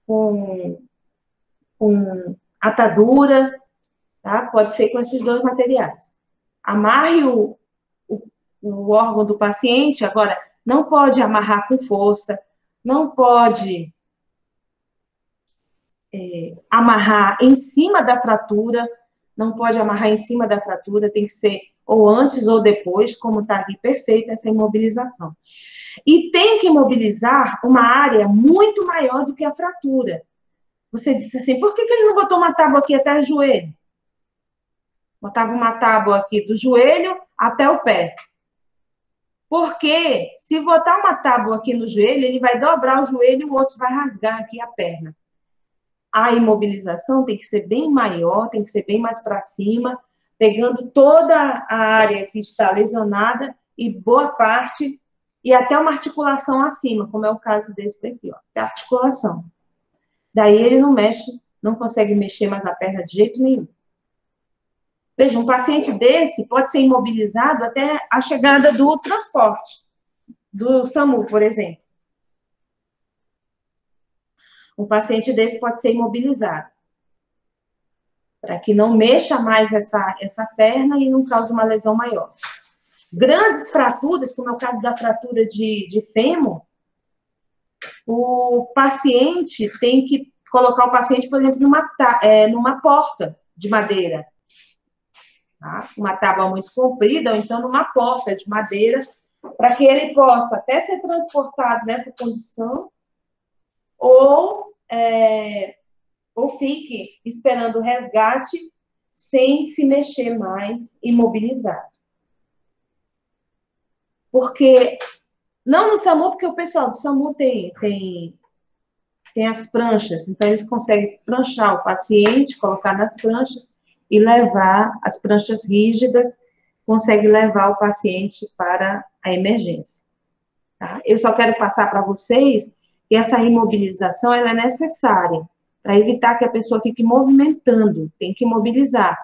com atadura, tá? Pode ser com esses dois materiais. Amarre o órgão do paciente, agora, não pode amarrar com força, não pode amarrar em cima da fratura, não pode amarrar em cima da fratura, tem que ser ou antes ou depois, como está aqui perfeita essa imobilização. E tem que imobilizar uma área muito maior do que a fratura. Você disse assim, por que ele não botou uma tábua aqui até o joelho? Botava uma tábua aqui do joelho até o pé. Porque se botar uma tábua aqui no joelho, ele vai dobrar o joelho e o osso vai rasgar aqui a perna. A imobilização tem que ser bem maior, tem que ser bem mais para cima, pegando toda a área que está lesionada e boa parte, e até uma articulação acima, como é o caso desse daqui, ó, a articulação. Daí ele não mexe, não consegue mexer mais a perna de jeito nenhum. Veja, um paciente desse pode ser imobilizado até a chegada do transporte, do SAMU, por exemplo. Um paciente desse pode ser imobilizado, para que não mexa mais essa perna e não cause uma lesão maior. Grandes fraturas, como é o caso da fratura de fêmur, o paciente tem que colocar o paciente, por exemplo, numa porta de madeira. Tá? Uma tábua muito comprida, ou então numa porta de madeira, para que ele possa até ser transportado nessa condição, ou fique esperando o resgate sem se mexer mais, imobilizado. Porque, não no SAMU, porque o pessoal do SAMU tem as pranchas, então eles conseguem pranchar o paciente, colocar nas pranchas e levar as pranchas rígidas, consegue levar o paciente para a emergência. Tá? Eu só quero passar para vocês que essa imobilização ela é necessária para evitar que a pessoa fique movimentando, tem que imobilizar.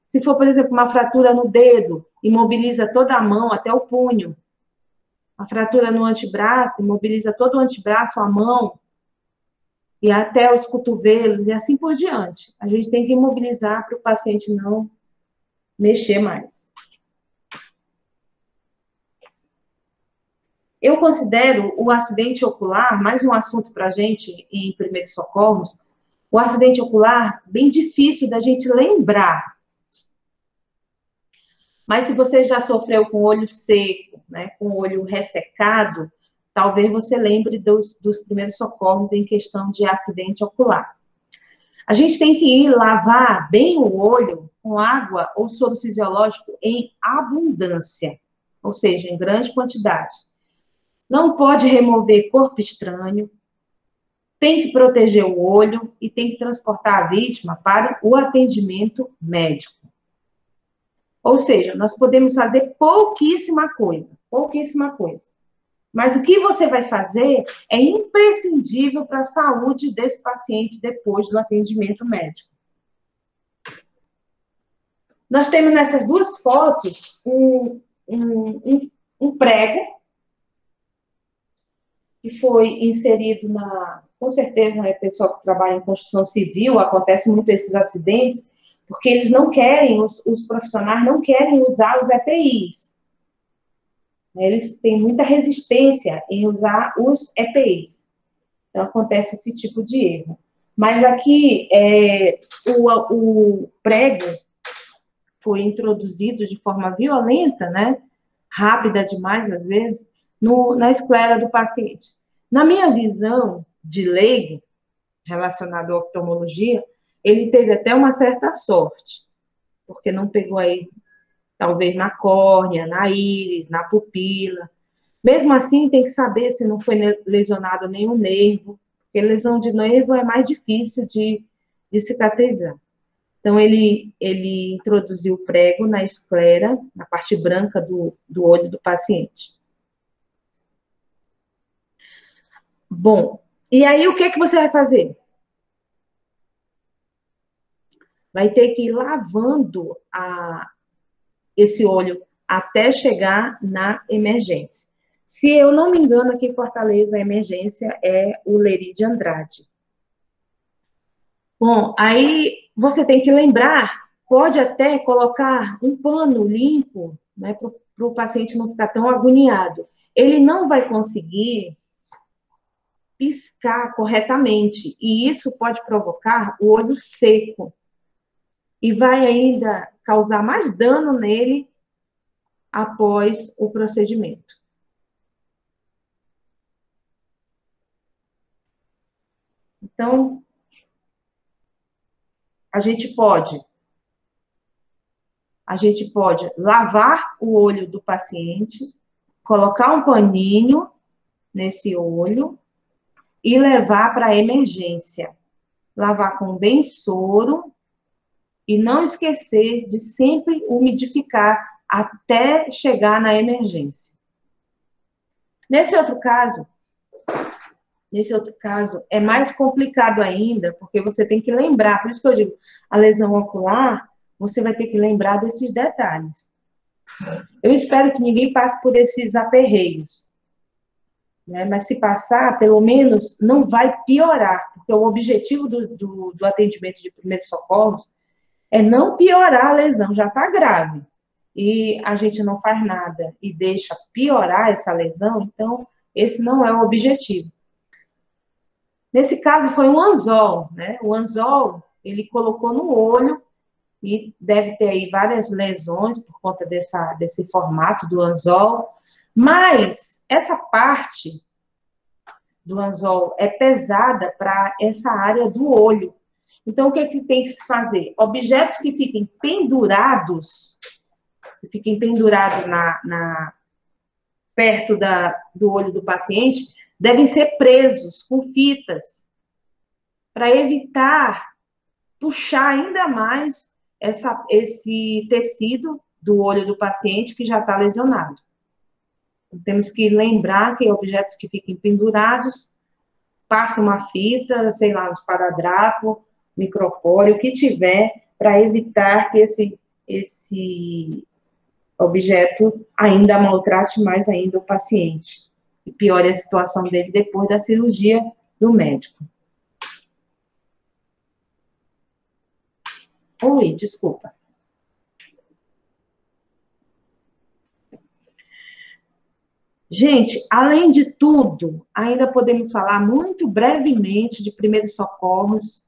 Se for, por exemplo, uma fratura no dedo, imobiliza toda a mão até o punho. A fratura no antebraço, imobiliza todo o antebraço, a mão, e até os cotovelos, e assim por diante. A gente tem que imobilizar para o paciente não mexer mais. Eu considero o acidente ocular, mais um assunto para a gente em primeiros socorros, o acidente ocular bem difícil da gente lembrar. Mas se você já sofreu com o olho seco, né, com o olho ressecado, talvez você lembre dos primeiros socorros em questão de acidente ocular. A gente tem que ir lavar bem o olho com água ou soro fisiológico em abundância, ou seja, em grande quantidade. Não pode remover corpo estranho, tem que proteger o olho e tem que transportar a vítima para o atendimento médico. Ou seja, nós podemos fazer pouquíssima coisa. Mas o que você vai fazer é imprescindível para a saúde desse paciente depois do atendimento médico. Nós temos nessas duas fotos um prego que foi inserido com certeza, né, pessoal que trabalha em construção civil, acontece muito esses acidentes, porque eles não querem, os profissionais não querem usar os EPIs. Eles têm muita resistência em usar os EPIs. Então, acontece esse tipo de erro. Mas aqui, o prego foi introduzido de forma violenta, né? Rápida demais, às vezes, na esclera do paciente. Na minha visão de leigo, relacionado à oftalmologia, ele teve até uma certa sorte, porque não pegou aí, talvez, na córnea, na íris, na pupila. Mesmo assim, tem que saber se não foi lesionado nenhum nervo, porque lesão de nervo é mais difícil de cicatrizar. Então, ele introduziu o prego na esclera, na parte branca do olho do paciente. Bom, e aí o que você vai fazer? Vai ter que ir lavando esse olho até chegar na emergência. Se eu não me engano, aqui em Fortaleza, a emergência é o Leri de Andrade. Bom, aí você tem que lembrar, pode até colocar um pano limpo, né, para o paciente não ficar tão agoniado. Ele não vai conseguir piscar corretamente, e isso pode provocar o olho seco, e vai ainda causar mais dano nele após o procedimento. Então, a gente pode lavar o olho do paciente, colocar um paninho nesse olho e levar para a emergência. Lavar com bem soro e não esquecer de sempre umidificar até chegar na emergência. Nesse outro caso é mais complicado ainda, porque você tem que lembrar, por isso que eu digo, a lesão ocular, você vai ter que lembrar desses detalhes. Eu espero que ninguém passe por esses aperreios, né? Mas se passar, pelo menos não vai piorar, porque o objetivo do atendimento de primeiros socorros é não piorar a lesão, já está grave, e a gente não faz nada e deixa piorar essa lesão, então esse não é o objetivo. Nesse caso foi um anzol, né? O anzol, ele colocou no olho e deve ter aí várias lesões por conta desse formato do anzol, mas essa parte do anzol é pesada para essa área do olho. Então, o que tem que se fazer? Objetos que fiquem pendurados perto do olho do paciente, devem ser presos com fitas, para evitar puxar ainda mais esse tecido do olho do paciente que já está lesionado. Então, temos que lembrar que objetos que fiquem pendurados, passa uma fita, sei lá, um esparadrapo, micropore, o que tiver, para evitar que esse objeto ainda maltrate mais ainda o paciente e piore a situação dele depois da cirurgia do médico. Oi, desculpa. Gente, além de tudo, ainda podemos falar muito brevemente de primeiros socorros,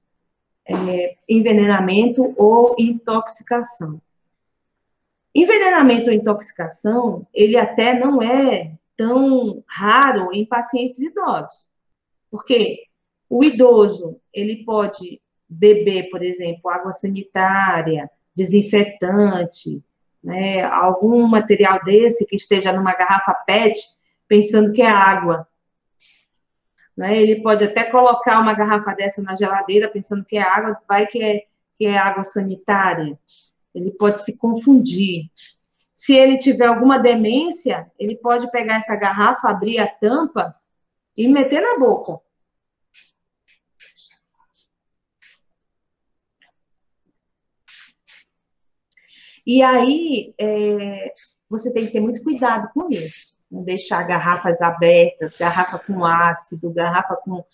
envenenamento ou intoxicação. Envenenamento ou intoxicação, ele até não é tão raro em pacientes idosos, porque o idoso, ele pode beber, por exemplo, água sanitária, desinfetante, né, algum material desse que esteja numa garrafa PET, pensando que é água. Né? Ele pode até colocar uma garrafa dessa na geladeira, pensando que é água, vai que é água sanitária. Ele pode se confundir. Se ele tiver alguma demência, ele pode pegar essa garrafa, abrir a tampa e meter na boca. E aí, você tem que ter muito cuidado com isso. Não deixar garrafas abertas, garrafa com ácido, garrafa com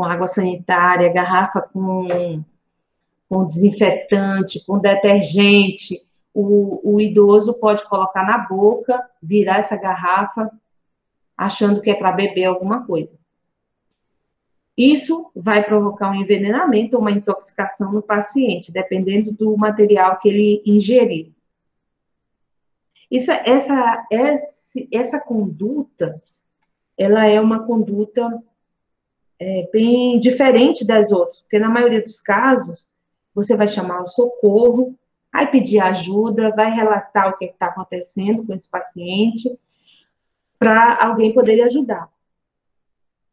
água sanitária, garrafa com com desinfetante, com detergente, o idoso pode colocar na boca, virar essa garrafa, achando que é para beber alguma coisa. Isso vai provocar um envenenamento ou uma intoxicação no paciente, dependendo do material que ele ingerir. Essa conduta, ela é uma conduta bem diferente das outras, porque na maioria dos casos, você vai chamar o socorro, vai pedir ajuda, vai relatar o que está acontecendo com esse paciente, para alguém poder lhe ajudar.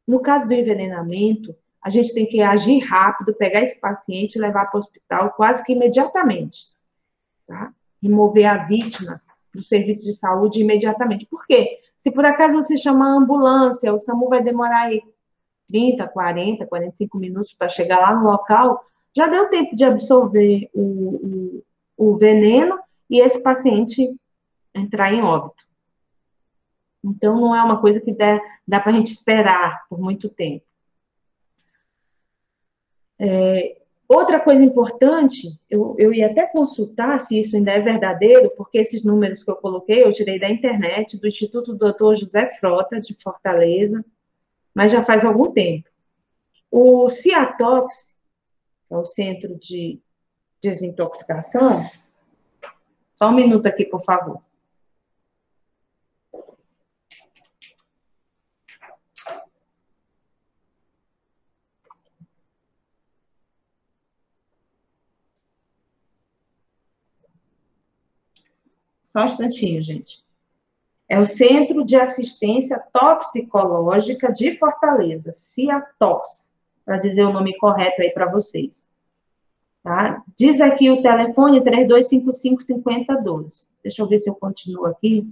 No caso do envenenamento, a gente tem que agir rápido, pegar esse paciente e levar para o hospital quase que imediatamente, tá? Remover a vítima do serviço de saúde imediatamente. Por quê? Se por acaso você chamar a ambulância, o SAMU vai demorar aí 30, 40, 45 minutos para chegar lá no local, já deu tempo de absorver o veneno e esse paciente entrar em óbito. Então, não é uma coisa que dá para a gente esperar por muito tempo. Outra coisa importante, eu ia até consultar se isso ainda é verdadeiro, porque esses números que eu coloquei, eu tirei da internet, do Instituto Dr. José Frota, de Fortaleza, mas já faz algum tempo. O CIATOX, que é o Centro de Desintoxicação, só um minuto aqui, por favor. Só um instantinho, gente. É o Centro de Assistência Toxicológica de Fortaleza, CIATOX, para dizer o nome correto aí para vocês. Tá? Diz aqui o telefone 3255-5012. Deixa eu ver se eu continuo aqui.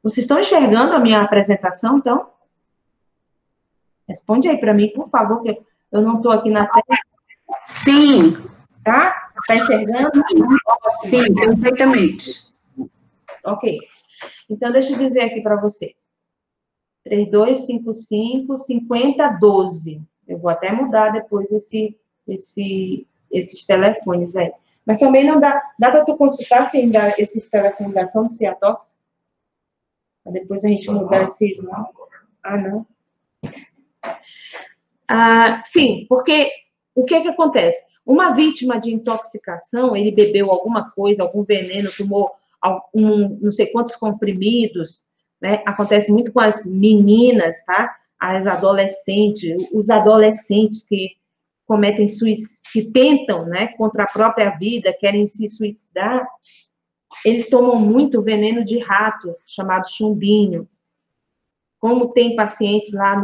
Vocês estão enxergando a minha apresentação, então? Responde aí para mim, por favor, que eu não estou aqui na tela. Sim. Tá? Está enxergando? Sim, perfeitamente. Ok. Então, deixa eu dizer aqui para você. 3255-5012. Eu vou até mudar depois esses telefones aí. Mas também não dá para tu consultar se ainda esses telefones da ação do CIATOX? Para depois a gente mudar esses, não? Ah, não. Sim, porque o que acontece? Uma vítima de intoxicação, ele bebeu alguma coisa, algum veneno, tomou não sei quantos comprimidos, né? Acontece muito com as meninas, tá? As adolescentes, os adolescentes que cometem que tentam, né, contra a própria vida, querem se suicidar, eles tomam muito veneno de rato, chamado chumbinho. Como tem pacientes lá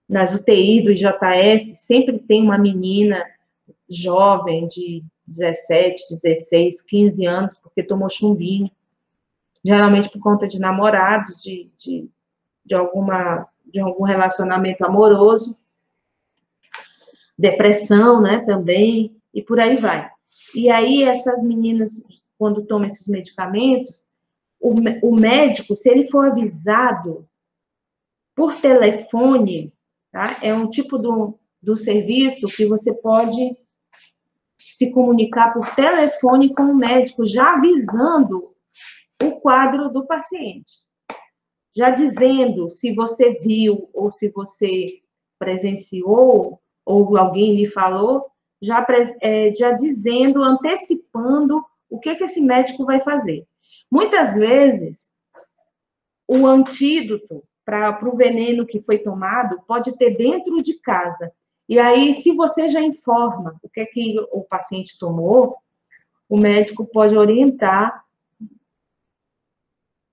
nas UTI do IJF, sempre tem uma menina jovem de 17, 16, 15 anos, porque tomou chumbinho, geralmente por conta de namorados, de algum relacionamento amoroso, depressão, né, também, e por aí vai. E aí, essas meninas, quando tomam esses medicamentos, o médico, se ele for avisado por telefone, tá? É um tipo do serviço que você pode se comunicar por telefone com o médico, já avisando o quadro do paciente. Já dizendo se você viu ou se você presenciou ou alguém lhe falou, já dizendo, antecipando o que esse médico vai fazer. Muitas vezes, o antídoto para o veneno que foi tomado pode ter dentro de casa. E aí, se você já informa o que o paciente tomou, o médico pode orientar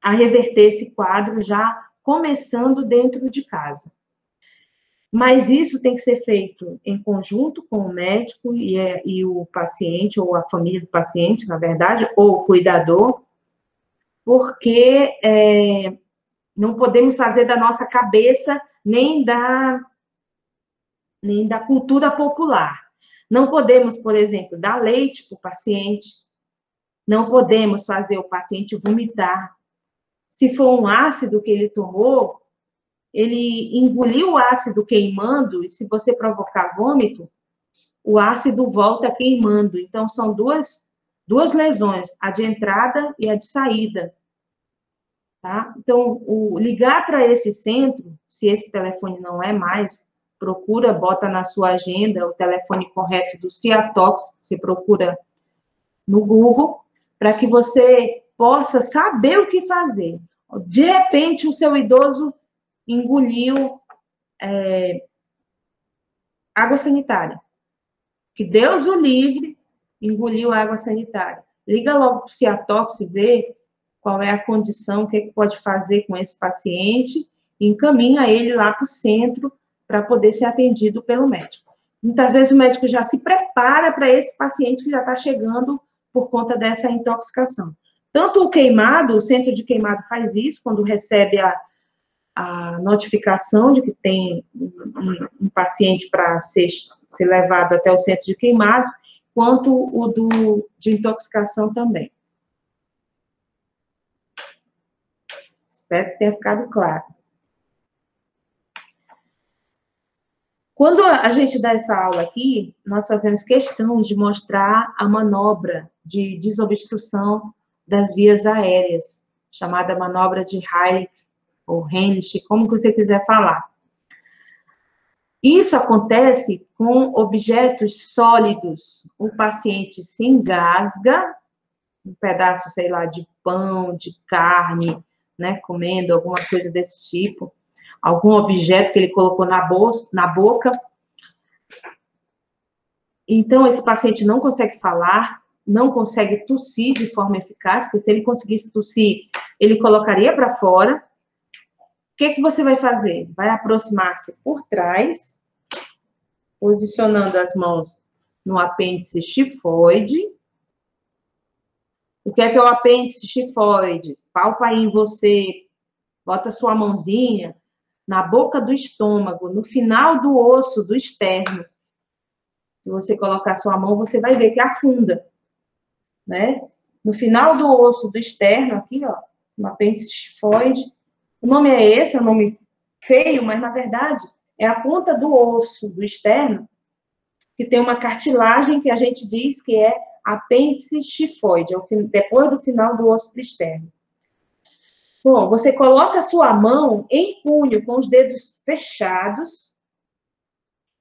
a reverter esse quadro já começando dentro de casa. Mas isso tem que ser feito em conjunto com o médico e o paciente, ou a família do paciente, na verdade, ou o cuidador, porque não podemos fazer da nossa cabeça nem da cultura popular. Não podemos, por exemplo, dar leite para o paciente, não podemos fazer o paciente vomitar. Se for um ácido que ele tomou, ele engoliu o ácido queimando, e se você provocar vômito, o ácido volta queimando. Então, são duas lesões, a de entrada e a de saída. Tá? Então, ligar para esse centro, se esse telefone não é mais, procura, bota na sua agenda o telefone correto do Ciatox, você procura no Google, para que você possa saber o que fazer. De repente, o seu idoso engoliu água sanitária. Que Deus o livre, engoliu água sanitária. Liga logo para o Ciatox e vê qual é a condição, o que pode fazer com esse paciente, e encaminha ele lá para o centro para poder ser atendido pelo médico. Muitas vezes o médico já se prepara para esse paciente que já está chegando por conta dessa intoxicação. Tanto o queimado, o centro de queimado faz isso, quando recebe a notificação de que tem um paciente para ser levado até o centro de queimados, quanto o de intoxicação também. Espero que tenha ficado claro. Quando a gente dá essa aula aqui, nós fazemos questão de mostrar a manobra de desobstrução das vias aéreas, chamada manobra de Heilig ou Heinrich, como que você quiser falar. Isso acontece com objetos sólidos. O paciente se engasga, um pedaço, sei lá, de pão, de carne, né, comendo alguma coisa desse tipo, algum objeto que ele colocou na boca. Então, esse paciente não consegue falar, não consegue tossir de forma eficaz, porque se ele conseguisse tossir, ele colocaria para fora. O que você vai fazer? Vai aproximar-se por trás, posicionando as mãos no apêndice xifoide. O que é o apêndice xifoide? Palpa aí em você, bota sua mãozinha na boca do estômago, no final do osso do externo. Se você colocar sua mão, você vai ver que afunda, né? No final do osso do externo, aqui, ó, no apêndice xifoide. O nome é esse, é um nome feio, mas na verdade é a ponta do osso do externo que tem uma cartilagem que a gente diz que é apêndice xifoide, depois do final do osso do externo. Bom, você coloca a sua mão em punho, com os dedos fechados.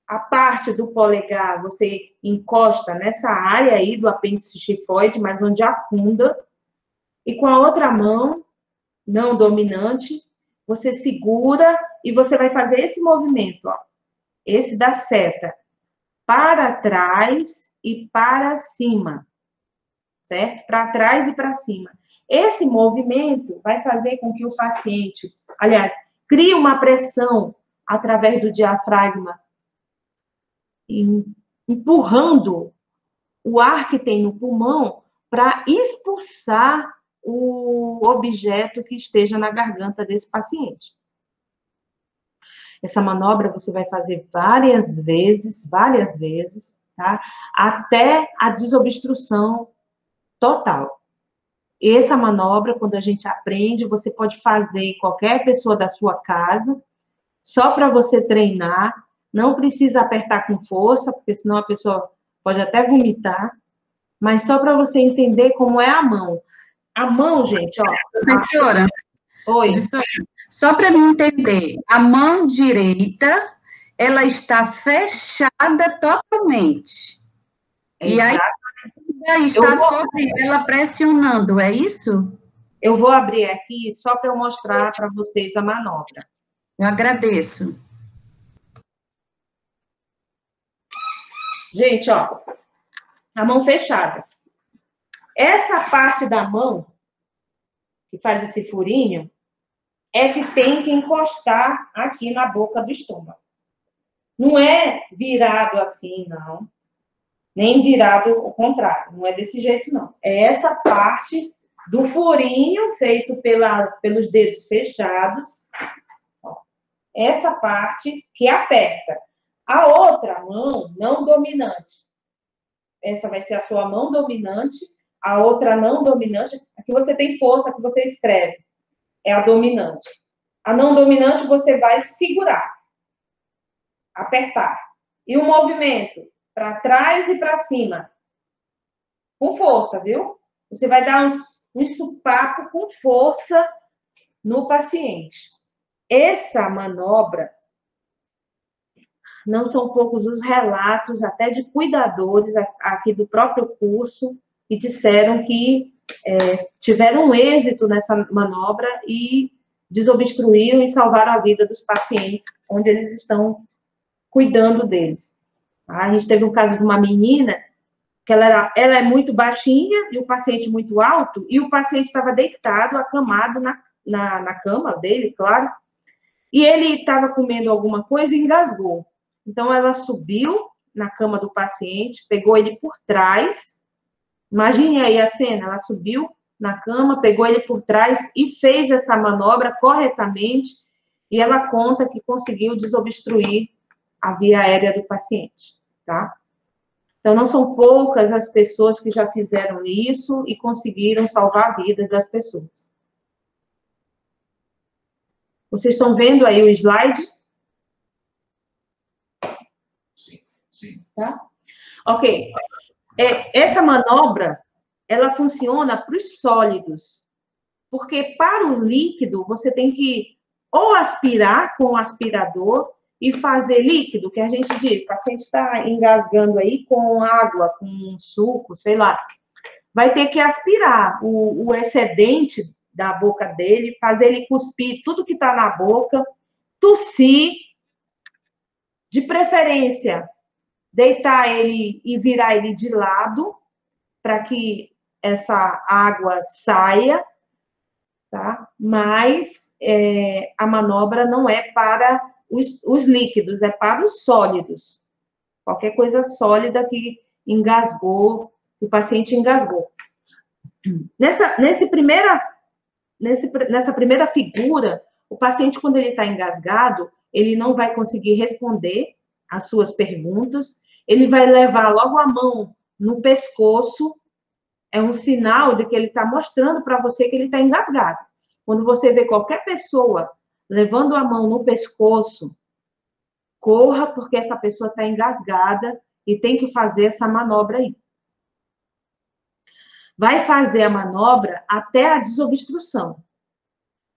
A parte do polegar você encosta nessa área aí do apêndice xifoide, mas onde afunda. E com a outra mão, não dominante, você segura e você vai fazer esse movimento, ó. Esse da seta. Para trás e para cima. Certo? Para trás e para cima. Esse movimento vai fazer com que o paciente, aliás, crie uma pressão através do diafragma, empurrando o ar que tem no pulmão para expulsar o objeto que esteja na garganta desse paciente. Essa manobra você vai fazer várias vezes, tá? Até a desobstrução total. Essa manobra, quando a gente aprende, você pode fazer qualquer pessoa da sua casa, só para você treinar, não precisa apertar com força, porque senão a pessoa pode até vomitar, mas só para você entender como é a mão. A mão, gente, ó. Professora, Oi. Só para me entender, a mão direita, ela está fechada totalmente. E aí está sobre ela pressionando, é isso? Eu vou abrir aqui só para eu mostrar para vocês a manobra. Eu agradeço. Gente, ó, a mão fechada. Essa parte da mão, que faz esse furinho, é que tem que encostar aqui na boca do estômago. Não é virado assim, não. Nem virado ao contrário. Não é desse jeito, não. É essa parte do furinho feito pelos dedos fechados. Ó, essa parte que aperta. A outra mão não dominante. Essa vai ser a sua mão dominante. A outra não dominante. Aqui você tem força, que você escreve. É a dominante. A não dominante você vai segurar, apertar. E o movimento para trás e para cima, com força, viu? Você vai dar um sopapo com força no paciente. Essa manobra, não são poucos os relatos, até de cuidadores aqui do próprio curso, que disseram que tiveram êxito nessa manobra e desobstruíram e salvaram a vida dos pacientes, onde eles estão cuidando deles. A gente teve um caso de uma menina, que ela é muito baixinha e o paciente muito alto, e o paciente estava deitado, acamado na cama dele, claro, e ele estava comendo alguma coisa e engasgou. Então, ela subiu na cama do paciente, pegou ele por trás. Imagine aí a cena, ela subiu na cama, pegou ele por trás e fez essa manobra corretamente, e ela conta que conseguiu desobstruir a via aérea do paciente, tá? Então, não são poucas as pessoas que já fizeram isso e conseguiram salvar a vida das pessoas. Vocês estão vendo aí o slide? Sim. Tá? Ok. Essa manobra, ela funciona para os sólidos, porque para o líquido, você tem que ou aspirar com o aspirador e fazer líquido, que a gente diz, o paciente está engasgando aí com água, com suco, sei lá. Vai ter que aspirar o excedente da boca dele, fazer ele cuspir tudo que está na boca, tossir, de preferência, deitar ele e virar ele de lado, para que essa água saia, tá? Mas a manobra não é para os líquidos, é para os sólidos. Qualquer coisa sólida que engasgou, que o paciente engasgou. Nessa primeira figura, o paciente, quando ele está engasgado, ele não vai conseguir responder às suas perguntas, ele vai levar logo a mão no pescoço, é um sinal de que ele está mostrando para você que ele está engasgado. Quando você vê qualquer pessoa levando a mão no pescoço, corra, porque essa pessoa está engasgada e tem que fazer essa manobra aí. Vai fazer a manobra até a desobstrução.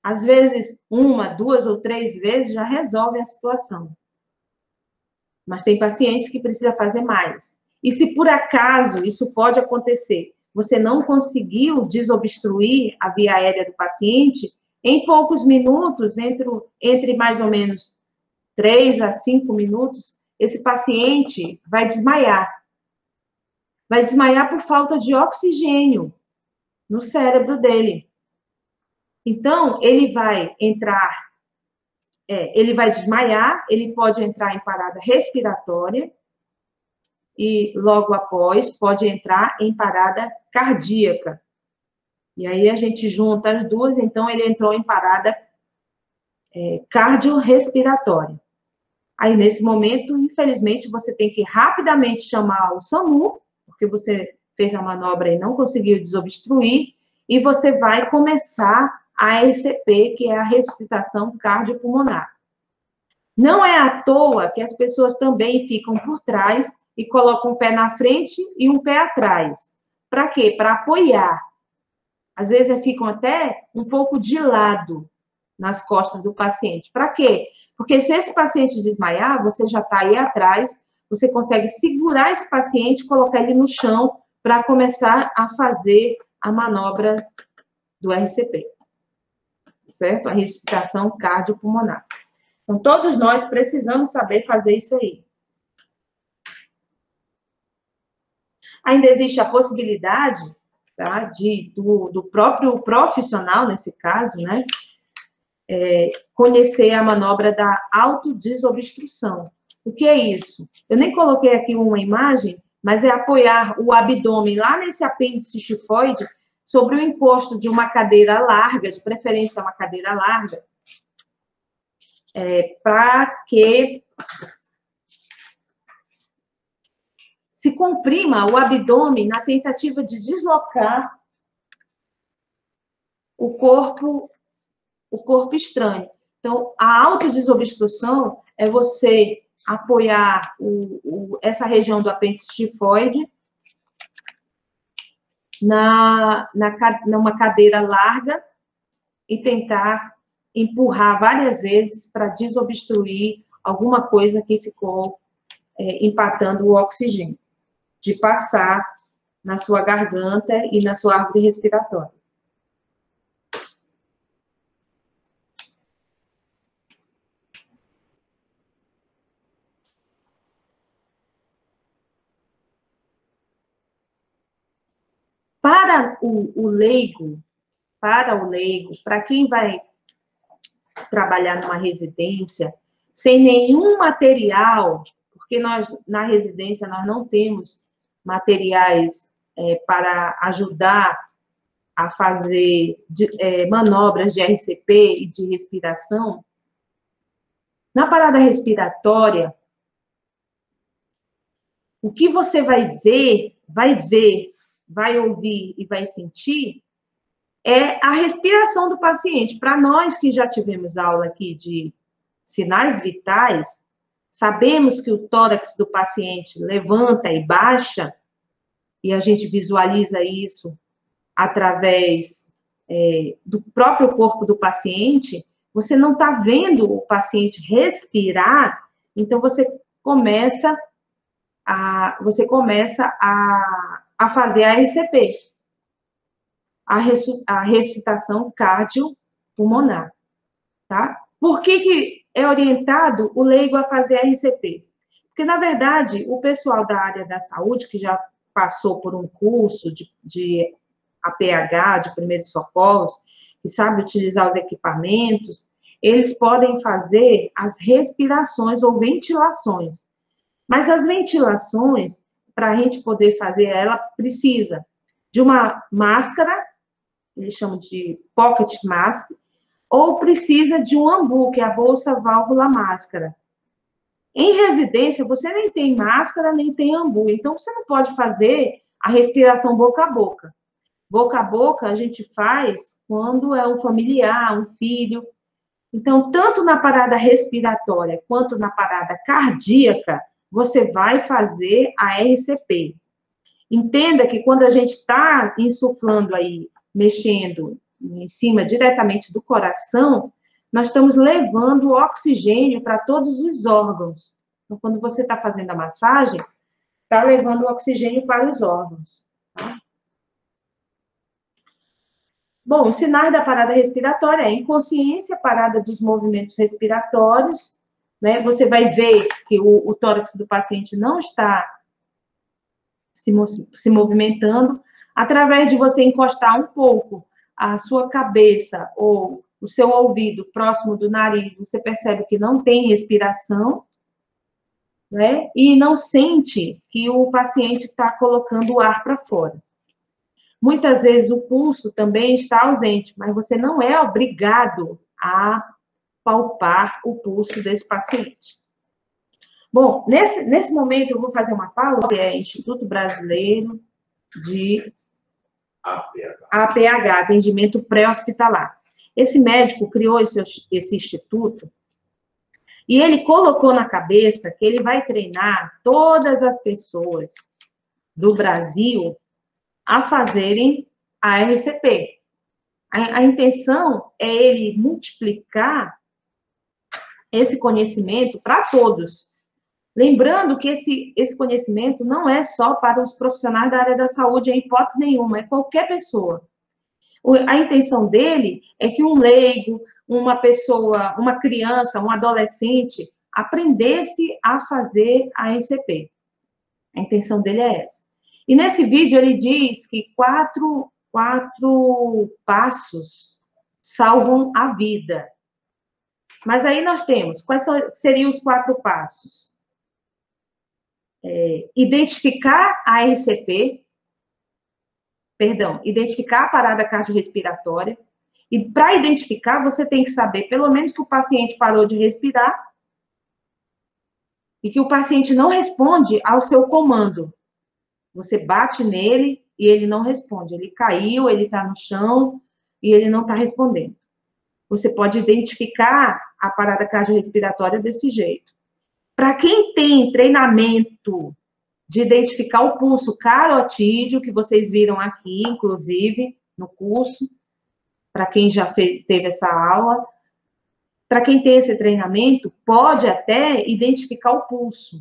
Às vezes, 1, 2 ou 3 vezes já resolve a situação. Mas tem pacientes que precisa fazer mais. E se por acaso isso pode acontecer, você não conseguiu desobstruir a via aérea do paciente, em poucos minutos, entre mais ou menos 3 a 5 minutos, esse paciente vai desmaiar. Vai desmaiar por falta de oxigênio no cérebro dele. Então, ele vai desmaiar, ele pode entrar em parada respiratória e, logo após, pode entrar em parada cardíaca. E aí a gente junta as duas, então ele entrou em parada cardiorrespiratória. Aí, nesse momento, infelizmente, você tem que rapidamente chamar o SAMU, porque você fez a manobra e não conseguiu desobstruir, e você vai começar a RCP, que é a ressuscitação cardiopulmonar. Não é à toa que as pessoas também ficam por trás e colocam um pé na frente e um pé atrás. Para quê? Para apoiar. Às vezes ficam até um pouco de lado nas costas do paciente. Para quê? Porque se esse paciente desmaiar, você já está aí atrás, você consegue segurar esse paciente, colocar ele no chão para começar a fazer a manobra do RCP. Certo? A ressuscitação cardiopulmonar. Então, todos nós precisamos saber fazer isso aí. Ainda existe a possibilidade, tá, do próprio profissional, nesse caso, né, conhecer a manobra da autodesobstrução. O que é isso? Eu nem coloquei aqui uma imagem, mas é apoiar o abdômen lá nesse apêndice xifoide sobre o encosto de uma cadeira larga, de preferência uma cadeira larga, para que se comprima o abdômen na tentativa de deslocar o corpo estranho. Então, a autodesobstrução é você apoiar essa região do apêndice tifoide numa cadeira larga e tentar empurrar várias vezes para desobstruir alguma coisa que ficou empatando o oxigênio, de passar na sua garganta e na sua árvore respiratória. Para o leigo, para quem vai trabalhar numa residência, sem nenhum material, porque nós, na residência, nós não temos materiais para ajudar a fazer manobras de RCP e de respiração. Na parada respiratória, o que você vai ouvir e vai sentir é a respiração do paciente. Para nós que já tivemos aula aqui de sinais vitais, sabemos que o tórax do paciente levanta e baixa, e a gente visualiza isso através do próprio corpo do paciente. Você não está vendo o paciente respirar, então você começa a fazer a RCP, a ressuscitação cardiopulmonar, tá? Por que é orientado o leigo a fazer a RCP? Porque, na verdade, o pessoal da área da saúde, que já passou por um curso de APH, de primeiros socorros, que sabe utilizar os equipamentos, eles podem fazer as respirações ou ventilações. Mas as ventilações, para a gente poder fazer, ela precisa de uma máscara, eles chamam de pocket mask, ou precisa de um AMBU, que é a bolsa válvula máscara. Em residência, você nem tem máscara, nem tem AMBU, então você não pode fazer a respiração boca a boca. Boca a boca a gente faz quando é um familiar, um filho. Então, tanto na parada respiratória quanto na parada cardíaca, você vai fazer a RCP. Entenda que quando a gente está insuflando aí, mexendo em cima diretamente do coração, nós estamos levando oxigênio para todos os órgãos. Então, quando você está fazendo a massagem, está levando o oxigênio para os órgãos. Tá? Bom, os sinais da parada respiratória é inconsciência, parada dos movimentos respiratórios, né? Você vai ver que o tórax do paciente não está se movimentando, através de você encostar um pouco a sua cabeça ou o seu ouvido próximo do nariz, você percebe que não tem respiração, né? E não sente que o paciente está colocando o ar para fora. Muitas vezes o pulso também está ausente, mas você não é obrigado a palpar o pulso desse paciente. Bom, nesse momento eu vou fazer uma pausa, que é Instituto Brasileiro de APH, Atendimento Pré-Hospitalar. Esse médico criou esse instituto e ele colocou na cabeça que ele vai treinar todas as pessoas do Brasil a fazerem a RCP. A intenção é ele multiplicar esse conhecimento para todos. Lembrando que esse conhecimento não é só para os profissionais da área da saúde, em hipótese nenhuma, é qualquer pessoa. A intenção dele é que um leigo, uma pessoa, uma criança, um adolescente, aprendesse a fazer a RCP. A intenção dele é essa. E nesse vídeo ele diz que quatro passos salvam a vida. Mas aí nós temos, quais seriam os 4 passos? Identificar a RCP, identificar a parada cardiorrespiratória, e para identificar, você tem que saber, pelo menos, que o paciente parou de respirar e que o paciente não responde ao seu comando. Você bate nele e ele não responde. Ele caiu, ele está no chão e ele não está respondendo. você pode identificar a parada cardiorrespiratória desse jeito. Para quem tem treinamento de identificar o pulso carotídeo, que vocês viram aqui, inclusive, no curso, para quem já teve essa aula, para quem tem esse treinamento, pode até identificar o pulso.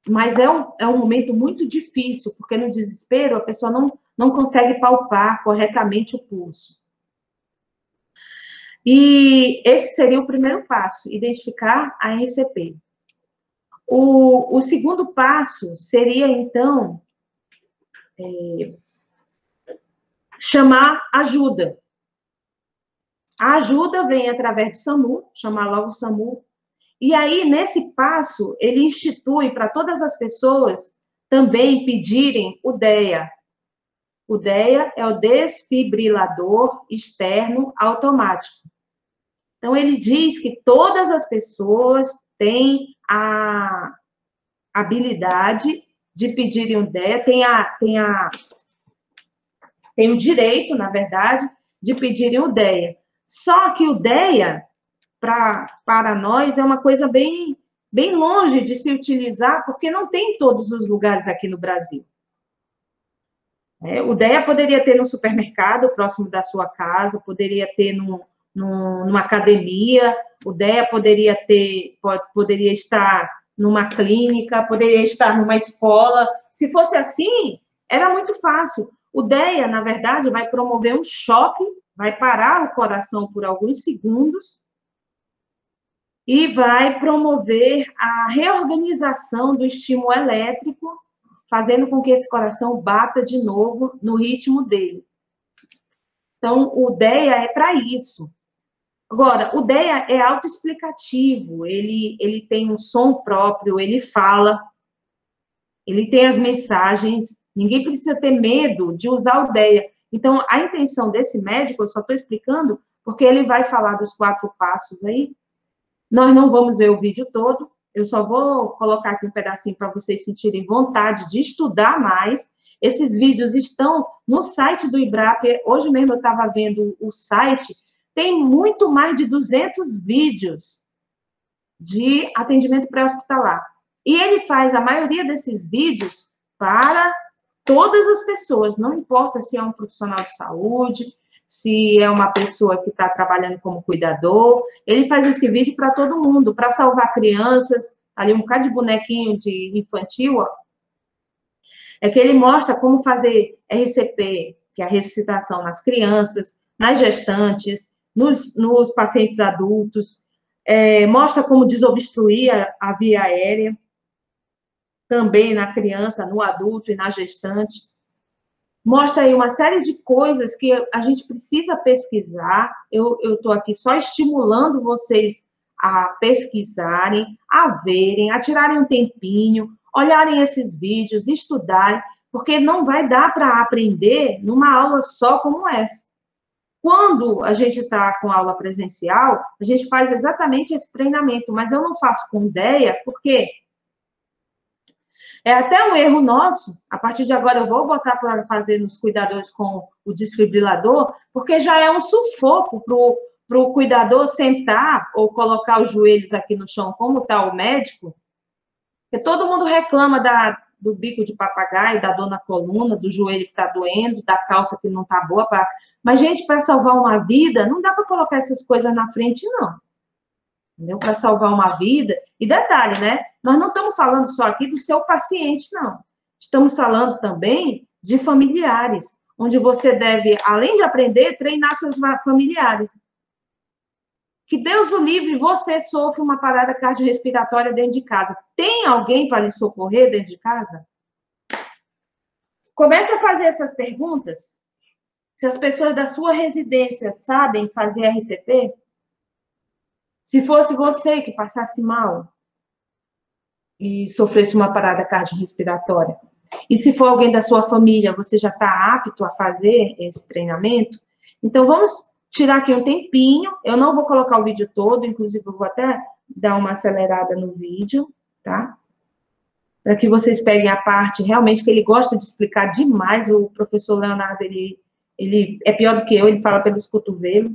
Mas é um momento muito difícil, porque no desespero a pessoa não consegue palpar corretamente o pulso. E esse seria o primeiro passo, identificar a RCP. O segundo passo seria, então, chamar ajuda. A ajuda vem através do SAMU, chamar logo o SAMU. E aí, nesse passo, ele institui para todas as pessoas também pedirem o DEA. O DEA é o desfibrilador externo automático. Então, ele diz que todas as pessoas têm a habilidade de pedirem o DEA, tem o direito, na verdade, de pedirem o DEA. Só que o DEA, para nós, é uma coisa bem longe de se utilizar, porque não tem em todos os lugares aqui no Brasil. O DEA poderia ter no supermercado, próximo da sua casa, poderia ter numa academia, o DEA poderia estar numa clínica, poderia estar numa escola. Se fosse assim, era muito fácil. O DEA, na verdade, vai promover um choque, vai parar o coração por alguns segundos e vai promover a reorganização do estímulo elétrico, fazendo com que esse coração bata de novo no ritmo dele. Então, o DEA é para isso. Agora, o DEA é autoexplicativo, ele tem um som próprio, ele fala, ele tem as mensagens, ninguém precisa ter medo de usar o DEA. Então, a intenção desse médico, eu só estou explicando, porque ele vai falar dos 4 passos aí. Nós não vamos ver o vídeo todo, eu só vou colocar aqui um pedacinho para vocês sentirem vontade de estudar mais. Esses vídeos estão no site do IBRAP, hoje mesmo eu estava vendo o site, tem muito mais de 200 vídeos de atendimento pré-hospitalar. E ele faz a maioria desses vídeos para todas as pessoas, não importa se é um profissional de saúde, se é uma pessoa que está trabalhando como cuidador, ele faz esse vídeo para todo mundo, para salvar crianças, ali um bocado de bonequinho de infantil, ó. É que ele mostra como fazer RCP, que é a ressuscitação nas crianças, nas gestantes, nos pacientes adultos, mostra como desobstruir a via aérea, também na criança, no adulto e na gestante. Mostra aí uma série de coisas que a gente precisa pesquisar. Eu estou aqui só estimulando vocês a pesquisarem, a verem, a tirarem um tempinho, olharem esses vídeos, estudarem, porque não vai dar para aprender numa aula só como essa. Quando a gente está com aula presencial, a gente faz exatamente esse treinamento, mas eu não faço com DEA, porque é até um erro nosso. A partir de agora eu vou botar para fazer nos cuidadores com o desfibrilador, porque já é um sufoco para o cuidador sentar ou colocar os joelhos aqui no chão, como está o médico, porque todo mundo reclama do bico de papagaio, da dor na coluna, do joelho que está doendo, da calça que não está boa. Mas, gente, para salvar uma vida, não dá para colocar essas coisas na frente, não. Entendeu? Para salvar uma vida. E detalhe, né? Nós não estamos falando só aqui do seu paciente, não. Estamos falando também de familiares, onde você deve, além de aprender, treinar seus familiares. Que Deus o livre, você sofre uma parada cardiorrespiratória dentro de casa. Tem alguém para lhe socorrer dentro de casa? Comece a fazer essas perguntas. Se as pessoas da sua residência sabem fazer RCP, se fosse você que passasse mal e sofresse uma parada cardiorrespiratória, e se for alguém da sua família, você já está apto a fazer esse treinamento? Então, vamos tirar aqui um tempinho. Eu não vou colocar o vídeo todo, inclusive eu vou até dar uma acelerada no vídeo, tá? Para que vocês peguem a parte realmente que ele gosta de explicar demais. O professor Leonardo, ele é pior do que eu, ele fala pelos cotovelos.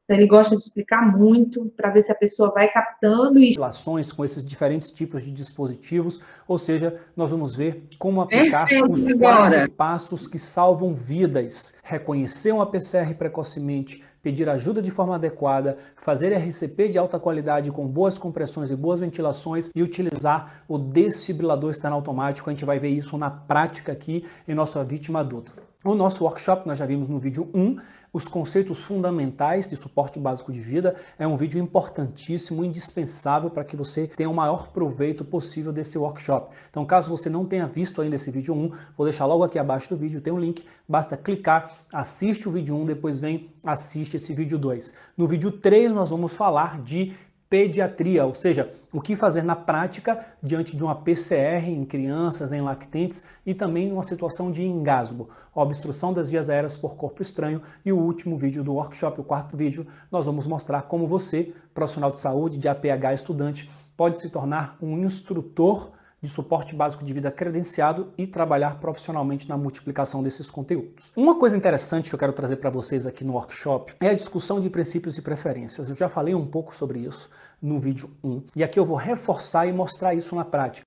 Então, ele gosta de explicar muito para ver se a pessoa vai captando e relações com esses diferentes tipos de dispositivos, ou seja, nós vamos ver como aplicar os 4 passos que salvam vidas. Reconhecer uma PCR precocemente, pedir ajuda de forma adequada, fazer RCP de alta qualidade com boas compressões e boas ventilações e utilizar o desfibrilador externo automático. A gente vai ver isso na prática aqui em nossa vítima adulta. O nosso workshop, nós já vimos no vídeo 1, os conceitos fundamentais de suporte básico de vida. É um vídeo importantíssimo, indispensável para que você tenha o maior proveito possível desse workshop. Então, caso você não tenha visto ainda esse vídeo 1, vou deixar logo aqui abaixo do vídeo, tem um link, basta clicar, assiste o vídeo 1, depois vem, assiste esse vídeo 2. No vídeo 3, nós vamos falar de pediatria, ou seja, o que fazer na prática diante de uma PCR em crianças, em lactentes e também uma situação de engasgo, obstrução das vias aéreas por corpo estranho. E o último vídeo do workshop, o 4º vídeo, nós vamos mostrar como você, profissional de saúde, de APH estudante, pode se tornar um instrutor de suporte básico de vida credenciado e trabalhar profissionalmente na multiplicação desses conteúdos. Uma coisa interessante que eu quero trazer para vocês aqui no workshop é a discussão de princípios e preferências. Eu já falei um pouco sobre isso no vídeo 1 e aqui eu vou reforçar e mostrar isso na prática.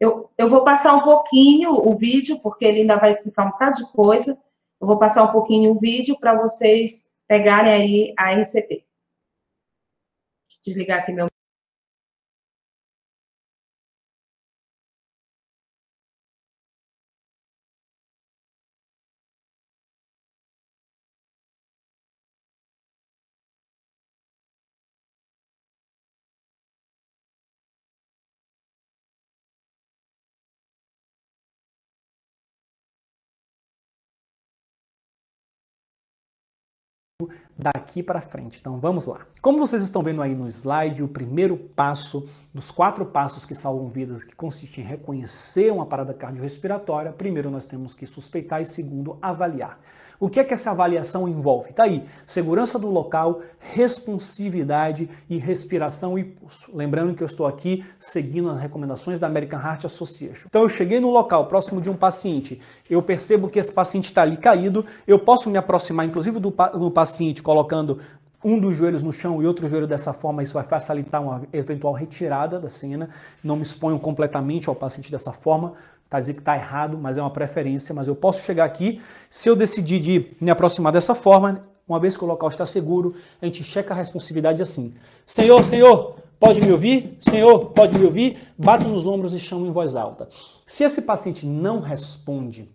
Eu vou passar um pouquinho o vídeo, porque ele ainda vai explicar um bocado de coisa. Eu vou passar um pouquinho o vídeo para vocês pegarem aí a RCP. Deixa eu desligar aqui meu... daqui para frente. Então vamos lá. Como vocês estão vendo aí no slide, o primeiro passo dos 4 passos que salvam vidas, que consiste em reconhecer uma parada cardiorrespiratória, primeiro nós temos que suspeitar e segundo, avaliar. O que é que essa avaliação envolve? Tá aí, segurança do local, responsividade e respiração e pulso. Lembrando que eu estou aqui seguindo as recomendações da American Heart Association. Então eu cheguei no local próximo de um paciente, eu percebo que esse paciente está ali caído, eu posso me aproximar inclusive do paciente colocando um dos joelhos no chão e outro joelho dessa forma, isso vai facilitar uma eventual retirada da cena, não me exponho completamente ao paciente dessa forma. Tá dizer que está errado, mas é uma preferência, mas eu posso chegar aqui, se eu decidir de me aproximar dessa forma, uma vez que o local está seguro, a gente checa a responsividade assim. Senhor, senhor, pode me ouvir? Senhor, pode me ouvir? Bato nos ombros e chamo em voz alta. Se esse paciente não responde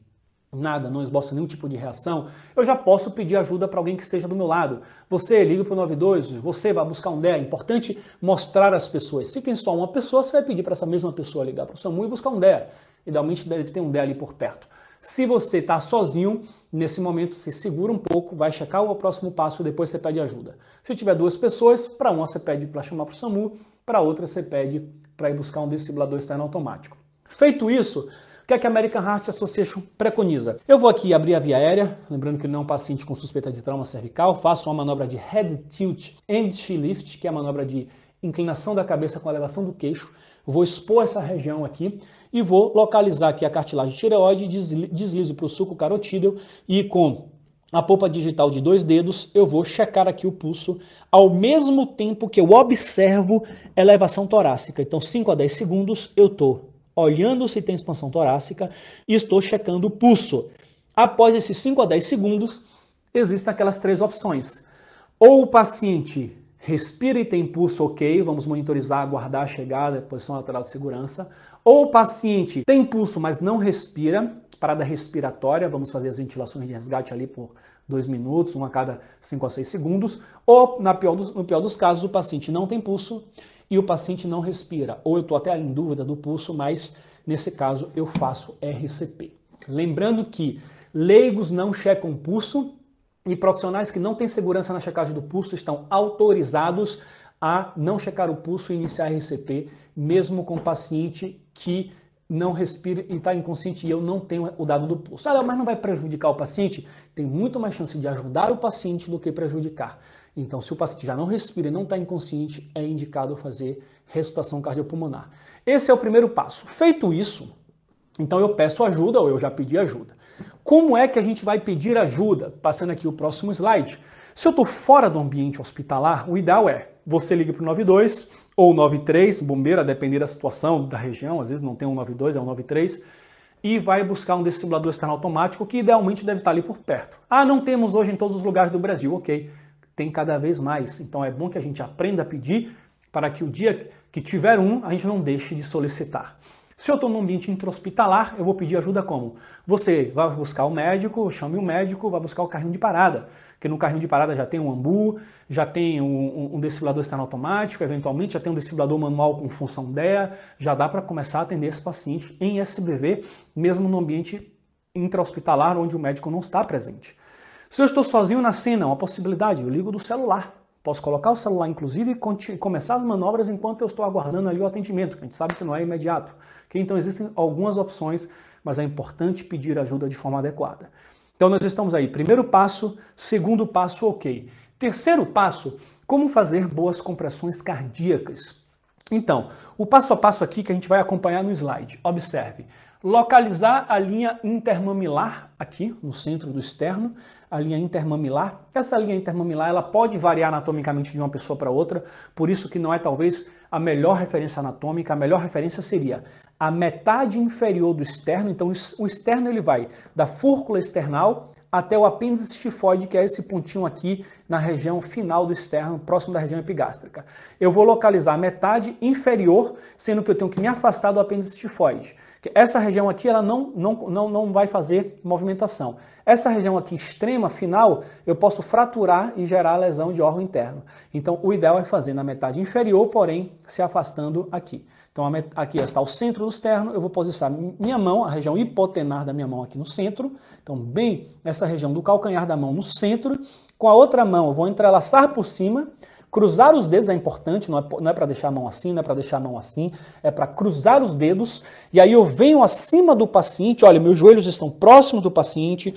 nada, não esboça nenhum tipo de reação, eu já posso pedir ajuda para alguém que esteja do meu lado. Você liga para o 92, você vai buscar um DE. É importante mostrar às pessoas. Se tem só uma pessoa, você vai pedir para essa mesma pessoa ligar para o SAMU e buscar um DE. Idealmente deve ter um DE ali por perto. Se você está sozinho, nesse momento você segura um pouco, vai checar o próximo passo e depois você pede ajuda. Se tiver 2 pessoas, para uma você pede para chamar para o SAMU, para outra você pede para ir buscar um desfibrilador externo automático. Feito isso, o que é que a American Heart Association preconiza? Eu vou aqui abrir a via aérea, lembrando que ele não é um paciente com suspeita de trauma cervical, faço uma manobra de Head Tilt and She Lift, que é a manobra de inclinação da cabeça com elevação do queixo. Vou expor essa região aqui e vou localizar aqui a cartilagem tireoide, deslizo para o sulco carotídeo e com a polpa digital de 2 dedos eu vou checar aqui o pulso ao mesmo tempo que eu observo a elevação torácica. Então 5 a 10 segundos eu estou olhando se tem expansão torácica e estou checando o pulso. Após esses 5 a 10 segundos, existem aquelas 3 opções. Ou o paciente respira e tem pulso ok, vamos monitorizar, aguardar a chegada, posição lateral de segurança. Ou o paciente tem pulso, mas não respira, parada respiratória, vamos fazer as ventilações de resgate ali por 2 minutos, uma a cada 5 a 6 segundos. Ou, no pior dos casos, o paciente não tem pulso e o paciente não respira. Ou eu estou até em dúvida do pulso, mas nesse caso eu faço RCP. Lembrando que leigos não checam pulso, e profissionais que não têm segurança na checagem do pulso estão autorizados a não checar o pulso e iniciar RCP, mesmo com paciente que não respira e está inconsciente e eu não tenho o dado do pulso. Mas não vai prejudicar o paciente? Tem muito mais chance de ajudar o paciente do que prejudicar. Então, se o paciente já não respira e não está inconsciente, é indicado fazer ressuscitação cardiopulmonar. Esse é o primeiro passo. Feito isso, então eu peço ajuda ou eu já pedi ajuda. Como é que a gente vai pedir ajuda? Passando aqui o próximo slide. Se eu estou fora do ambiente hospitalar, o ideal é você liga para o 92 ou 93, bombeiro, a depender da situação, da região, às vezes não tem um 92, é um 93, e vai buscar um desfibrilador externo automático que idealmente deve estar ali por perto. Ah, não temos hoje em todos os lugares do Brasil. Ok, tem cada vez mais. Então é bom que a gente aprenda a pedir para que o dia que tiver um, a gente não deixe de solicitar. Se eu estou num ambiente intra-hospitalar, eu vou pedir ajuda como? Você vai buscar o médico, chame o médico, vai buscar o carrinho de parada, porque no carrinho de parada já tem um ambu, já tem um desfibrilador externo automático, eventualmente já tem um desfibrilador manual com função DEA, já dá para começar a atender esse paciente em SBV, mesmo no ambiente intra-hospitalar onde o médico não está presente. Se eu estou sozinho na cena, uma possibilidade, eu ligo do celular. Posso colocar o celular, inclusive, e começar as manobras enquanto eu estou aguardando ali o atendimento, que a gente sabe que não é imediato. Okay? Então, existem algumas opções, mas é importante pedir ajuda de forma adequada. Então, nós estamos aí. Primeiro passo, segundo passo, ok. Terceiro passo, como fazer boas compressões cardíacas. Então, o passo a passo aqui que a gente vai acompanhar no slide. Observe. Localizar a linha intermamilar aqui no centro do externo, a linha intermamilar. Essa linha intermamilar ela pode variar anatomicamente de uma pessoa para outra, por isso que não é talvez a melhor referência anatômica. A melhor referência seria a metade inferior do externo. Então o externo ele vai da fúrcula external até o apêndice estifoide, que é esse pontinho aqui na região final do externo, próximo da região epigástrica. Eu vou localizar a metade inferior, sendo que eu tenho que me afastar do apêndice estifoide. Essa região aqui ela não vai fazer movimentação. Essa região aqui extrema, final, eu posso fraturar e gerar lesão de órgão interno. Então o ideal é fazer na metade inferior, porém se afastando aqui. Então aqui está o centro do externo, eu vou posicionar minha mão, a região hipotenar da minha mão aqui no centro. Então bem essa região do calcanhar da mão no centro. Com a outra mão eu vou entrelaçar por cima. Cruzar os dedos é importante, não é para deixar a mão assim, não é para deixar a mão assim, é para cruzar os dedos, e aí eu venho acima do paciente, olha, meus joelhos estão próximos do paciente,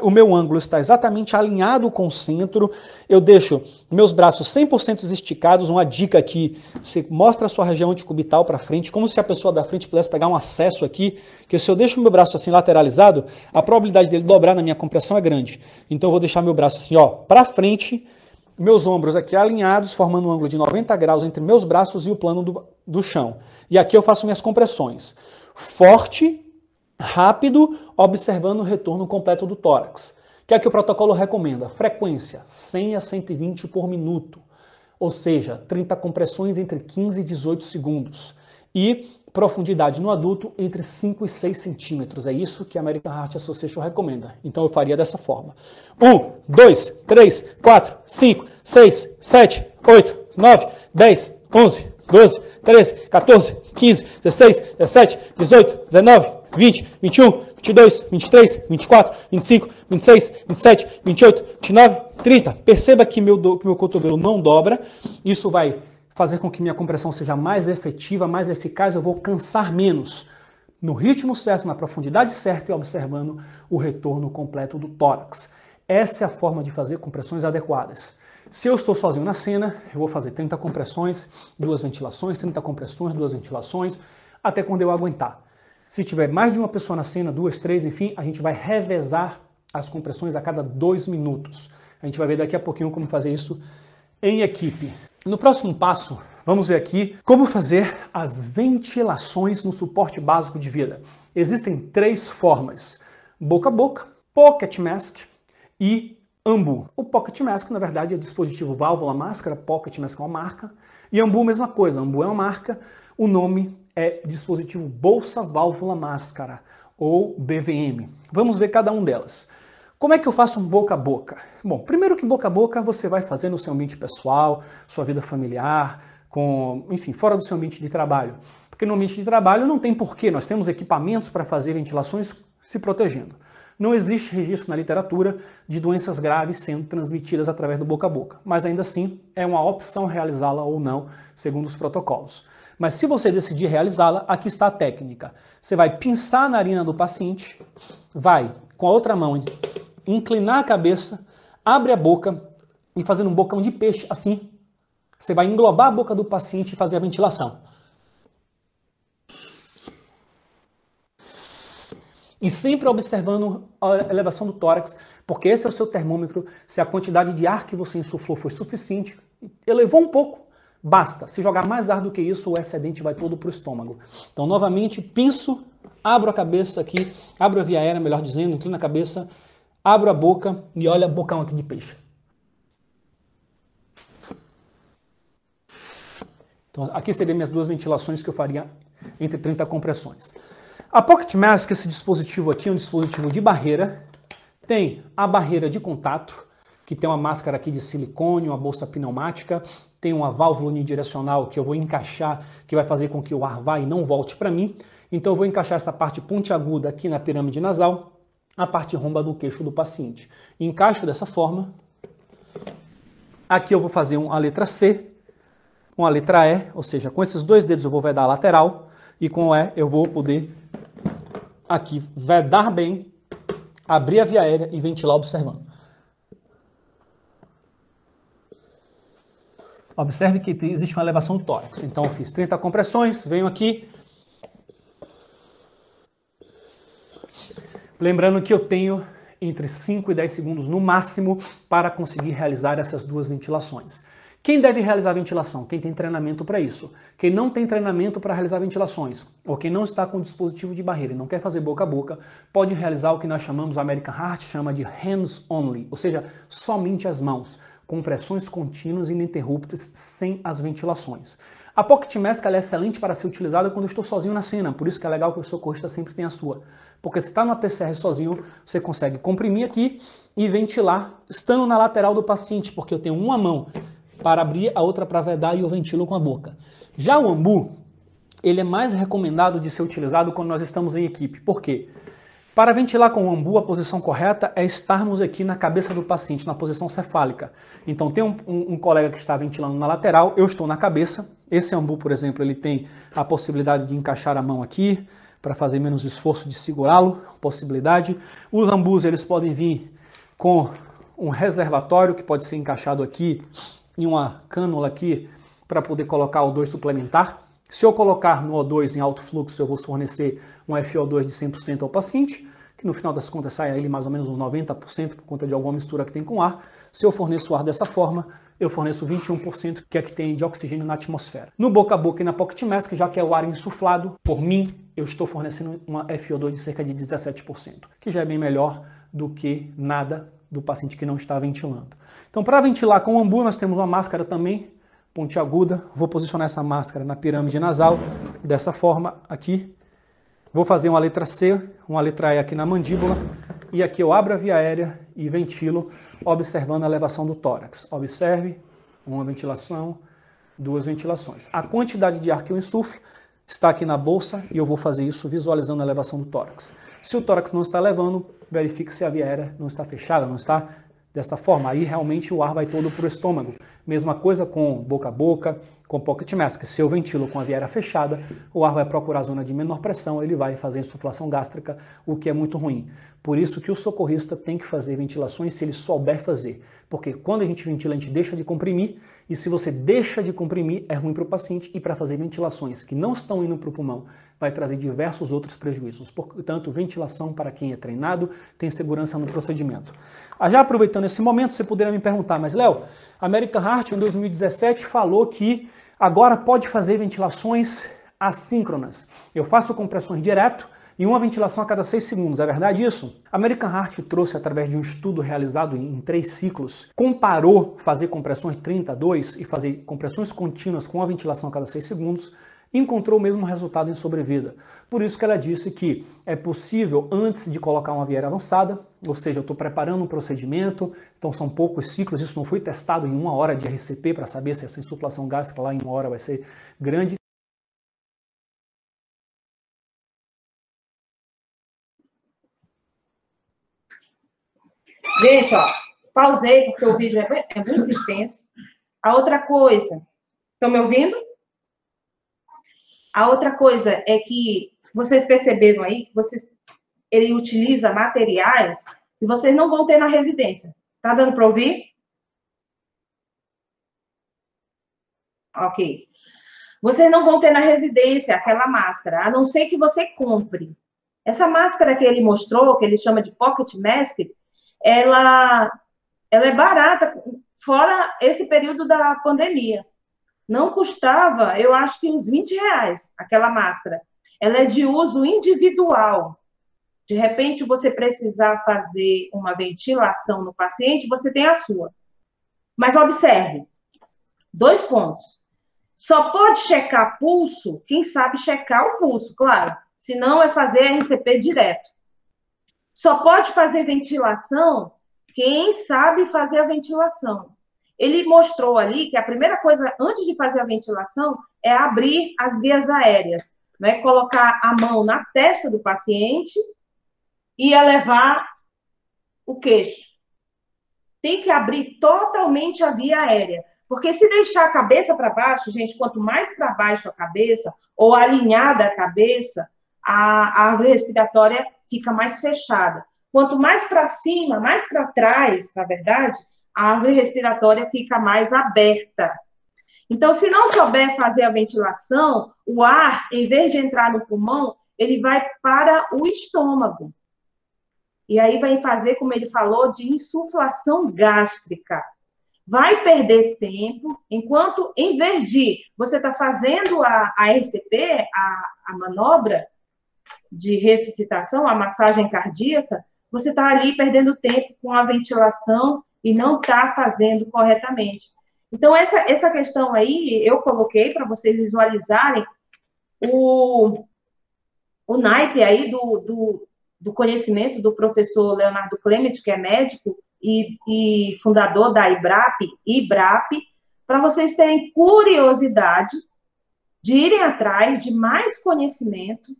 o meu ângulo está exatamente alinhado com o centro, eu deixo meus braços 100% esticados, uma dica aqui, você mostra a sua região antecubital para frente, como se a pessoa da frente pudesse pegar um acesso aqui, que se eu deixo meu braço assim lateralizado, a probabilidade dele dobrar na minha compressão é grande. Então eu vou deixar meu braço assim, ó, para frente, meus ombros aqui alinhados, formando um ângulo de 90 graus entre meus braços e o plano do chão. E aqui eu faço minhas compressões. Forte, rápido, observando o retorno completo do tórax. Que é que o protocolo recomenda? Frequência, 100 a 120 por minuto. Ou seja, 30 compressões entre 15 e 18 segundos. E profundidade no adulto entre 5 e 6 centímetros. É isso que a American Heart Association recomenda. Então eu faria dessa forma. 1, 2, 3, 4, 5, 6, 7, 8, 9, 10, 11, 12, 13, 14, 15, 16, 17, 18, 19, 20, 21, 22, 23, 24, 25, 26, 27, 28, 29, 30. Perceba que meu cotovelo não dobra. Isso vai fazer com que minha compressão seja mais efetiva, mais eficaz, eu vou cansar menos, no ritmo certo, na profundidade certa e observando o retorno completo do tórax. Essa é a forma de fazer compressões adequadas. Se eu estou sozinho na cena, eu vou fazer 30 compressões, 2 ventilações, 30 compressões, 2 ventilações, até quando eu aguentar. Se tiver mais de uma pessoa na cena, 2, 3, enfim, a gente vai revezar as compressões a cada 2 minutos. A gente vai ver daqui a pouquinho como fazer isso em equipe. No próximo passo, vamos ver aqui como fazer as ventilações no suporte básico de vida. Existem 3 formas: boca a boca, pocket mask e ambu. O pocket mask, na verdade, é dispositivo válvula máscara, pocket mask é uma marca, e ambu mesma coisa, ambu é uma marca, o nome é dispositivo bolsa válvula máscara, ou BVM. Vamos ver cada um delas. Como é que eu faço um boca a boca? Bom, primeiro que boca a boca você vai fazer no seu ambiente pessoal, sua vida familiar, enfim, fora do seu ambiente de trabalho. Porque no ambiente de trabalho não tem porquê, nós temos equipamentos para fazer ventilações se protegendo. Não existe registro na literatura de doenças graves sendo transmitidas através do boca a boca, mas ainda assim é uma opção realizá-la ou não, segundo os protocolos. Mas se você decidir realizá-la, aqui está a técnica. Você vai pinçar a narina do paciente, vai com a outra mão inclinar a cabeça, abre a boca e fazendo um bocão de peixe assim, você vai englobar a boca do paciente e fazer a ventilação. E sempre observando a elevação do tórax, porque esse é o seu termômetro. Se a quantidade de ar que você insuflou foi suficiente, elevou um pouco, basta. Se jogar mais ar do que isso, o excedente vai todo para o estômago. Então, novamente, pinço, abro a cabeça aqui, abro a via aérea, melhor dizendo, inclino a cabeça, abro a boca e olha bocão aqui de peixe. Então, aqui seriam minhas duas ventilações que eu faria entre 30 compressões. A Pocket Mask, esse dispositivo aqui, é um dispositivo de barreira. Tem a barreira de contato, que tem uma máscara aqui de silicone, uma bolsa pneumática. Tem uma válvula unidirecional que eu vou encaixar, que vai fazer com que o ar vá e não volte para mim. Então eu vou encaixar essa parte pontiaguda aqui na pirâmide nasal, a parte romba do queixo do paciente. Encaixo dessa forma. Aqui eu vou fazer a letra C, uma letra E, ou seja, com esses dois dedos eu vou vedar a lateral e com o E eu vou poder aqui vedar bem, abrir a via aérea e ventilar observando. Observe que existe uma elevação do tórax. Então eu fiz 30 compressões, venho aqui. Lembrando que eu tenho entre 5 e 10 segundos no máximo para conseguir realizar essas duas ventilações. Quem deve realizar ventilação? Quem tem treinamento para isso. Quem não tem treinamento para realizar ventilações, ou quem não está com dispositivo de barreira e não quer fazer boca a boca, pode realizar o que nós chamamos, a American Heart chama de hands only, ou seja, somente as mãos, com pressões contínuas e ininterruptas, sem as ventilações. A Pocket Mask ela é excelente para ser utilizada quando eu estou sozinho na cena, por isso que é legal que o socorrista sempre tenha a sua. Porque se está numa PCR sozinho, você consegue comprimir aqui e ventilar, estando na lateral do paciente, porque eu tenho uma mão para abrir, a outra para vedar e eu ventilo com a boca. Já o ambu, ele é mais recomendado de ser utilizado quando nós estamos em equipe. Por quê? Para ventilar com o ambu, a posição correta é estarmos aqui na cabeça do paciente, na posição cefálica. Então tem um colega que está ventilando na lateral, eu estou na cabeça. Esse ambu, por exemplo, ele tem a possibilidade de encaixar a mão aqui, para fazer menos esforço de segurá-lo, possibilidade. Os ambus, eles podem vir com um reservatório que pode ser encaixado aqui em uma cânula aqui para poder colocar O2 suplementar. Se eu colocar no O2 em alto fluxo, eu vou fornecer um FO2 de 100% ao paciente, que no final das contas sai a ele mais ou menos uns 90% por conta de alguma mistura que tem com ar. Se eu forneço o ar dessa forma, eu forneço 21%, que é que tem de oxigênio na atmosfera. No boca a boca e na Pocket Mask, já que é o ar insuflado, por mim, eu estou fornecendo uma FO2 de cerca de 17%, que já é bem melhor do que nada do paciente que não está ventilando. Então, para ventilar com o ambu, nós temos uma máscara também, pontiaguda. Vou posicionar essa máscara na pirâmide nasal, dessa forma aqui. Vou fazer uma letra C, uma letra E aqui na mandíbula, e aqui eu abro a via aérea e ventilo, observando a elevação do tórax. Observe, uma ventilação, duas ventilações. A quantidade de ar que eu insuflo está aqui na bolsa e eu vou fazer isso visualizando a elevação do tórax. Se o tórax não está elevando, verifique se a via aérea não está fechada, não está desta forma. Aí realmente o ar vai todo para o estômago. Mesma coisa com boca a boca, com Pocket Mask. Se eu ventilo com a via aérea fechada, o ar vai procurar a zona de menor pressão, ele vai fazer insuflação gástrica, o que é muito ruim. Por isso que o socorrista tem que fazer ventilações se ele souber fazer. Porque quando a gente ventila, a gente deixa de comprimir, e se você deixa de comprimir, é ruim para o paciente, e para fazer ventilações que não estão indo para o pulmão, vai trazer diversos outros prejuízos. Portanto, ventilação para quem é treinado, tem segurança no procedimento. Já aproveitando esse momento, você poderia me perguntar, mas Léo, a American Heart em 2017 falou que agora pode fazer ventilações assíncronas. Eu faço compressões direto e uma ventilação a cada 6 segundos. É verdade isso? A American Heart trouxe, através de um estudo realizado em 3 ciclos, comparou fazer compressões 32 e fazer compressões contínuas com a ventilação a cada 6 segundos, encontrou o mesmo resultado em sobrevida. Por isso que ela disse que é possível, antes de colocar uma via aérea avançada, ou seja, eu estou preparando um procedimento, então são poucos ciclos, isso não foi testado em 1 hora de RCP para saber se essa insuflação gástrica lá em 1 hora vai ser grande. Gente, ó, pausei porque o vídeo é muito extenso. A outra coisa, estão me ouvindo? A outra coisa é que vocês perceberam aí que ele utiliza materiais que vocês não vão ter na residência. Tá dando para ouvir? Ok. Vocês não vão ter na residência aquela máscara, a não ser que você compre. Essa máscara que ele mostrou, que ele chama de Pocket Mask, ela é barata, fora esse período da pandemia. Não custava, eu acho que uns R$ 20, aquela máscara. Ela é de uso individual. De repente, você precisar fazer uma ventilação no paciente, você tem a sua. Mas observe, 2 pontos. Só pode checar pulso quem sabe checar o pulso, claro. Senão é fazer RCP direto. Só pode fazer ventilação quem sabe fazer a ventilação. Ele mostrou ali que a primeira coisa, antes de fazer a ventilação, é abrir as vias aéreas, né? Colocar a mão na testa do paciente e elevar o queixo. Tem que abrir totalmente a via aérea, porque se deixar a cabeça para baixo, gente, quanto mais para baixo a cabeça, ou alinhada a cabeça, a árvore respiratória fica mais fechada. Quanto mais para cima, mais para trás, na verdade, a árvore respiratória fica mais aberta. Então, se não souber fazer a ventilação, o ar, em vez de entrar no pulmão, ele vai para o estômago. E aí vai fazer, como ele falou, de insuflação gástrica. Vai perder tempo, enquanto, em vez de você estar fazendo a RCP, a manobra de ressuscitação, a massagem cardíaca, você está ali perdendo tempo com a ventilação e não está fazendo corretamente. Então, essa questão aí, eu coloquei para vocês visualizarem o naipe aí do conhecimento do professor Leonardo Clement, que é médico e fundador da IBRAP, para vocês terem curiosidade de irem atrás de mais conhecimento,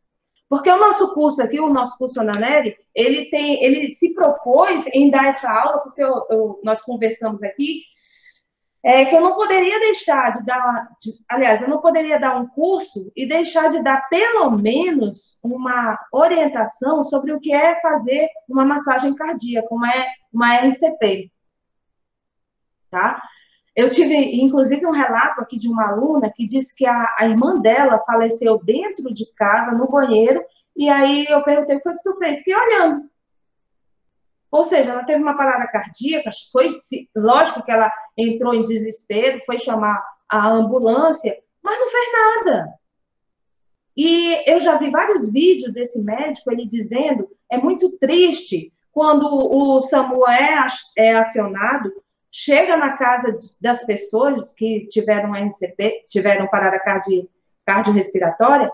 porque o nosso curso aqui, o nosso curso Ananeri, ele se propôs em dar essa aula, porque nós conversamos aqui, que eu não poderia deixar de dar, aliás, eu não poderia dar um curso e deixar de dar pelo menos uma orientação sobre o que é fazer uma massagem cardíaca, uma RCP, tá? Eu tive, inclusive, um relato aqui de uma aluna que disse que a irmã dela faleceu dentro de casa, no banheiro, e aí eu perguntei, o que tu fez? Fiquei olhando. Ou seja, ela teve uma parada cardíaca, lógico que ela entrou em desespero, foi chamar a ambulância, mas não fez nada. E eu já vi vários vídeos desse médico, ele dizendo, é muito triste quando o SAMU é acionado, chega na casa das pessoas que tiveram RCP, tiveram parada cardiorrespiratória,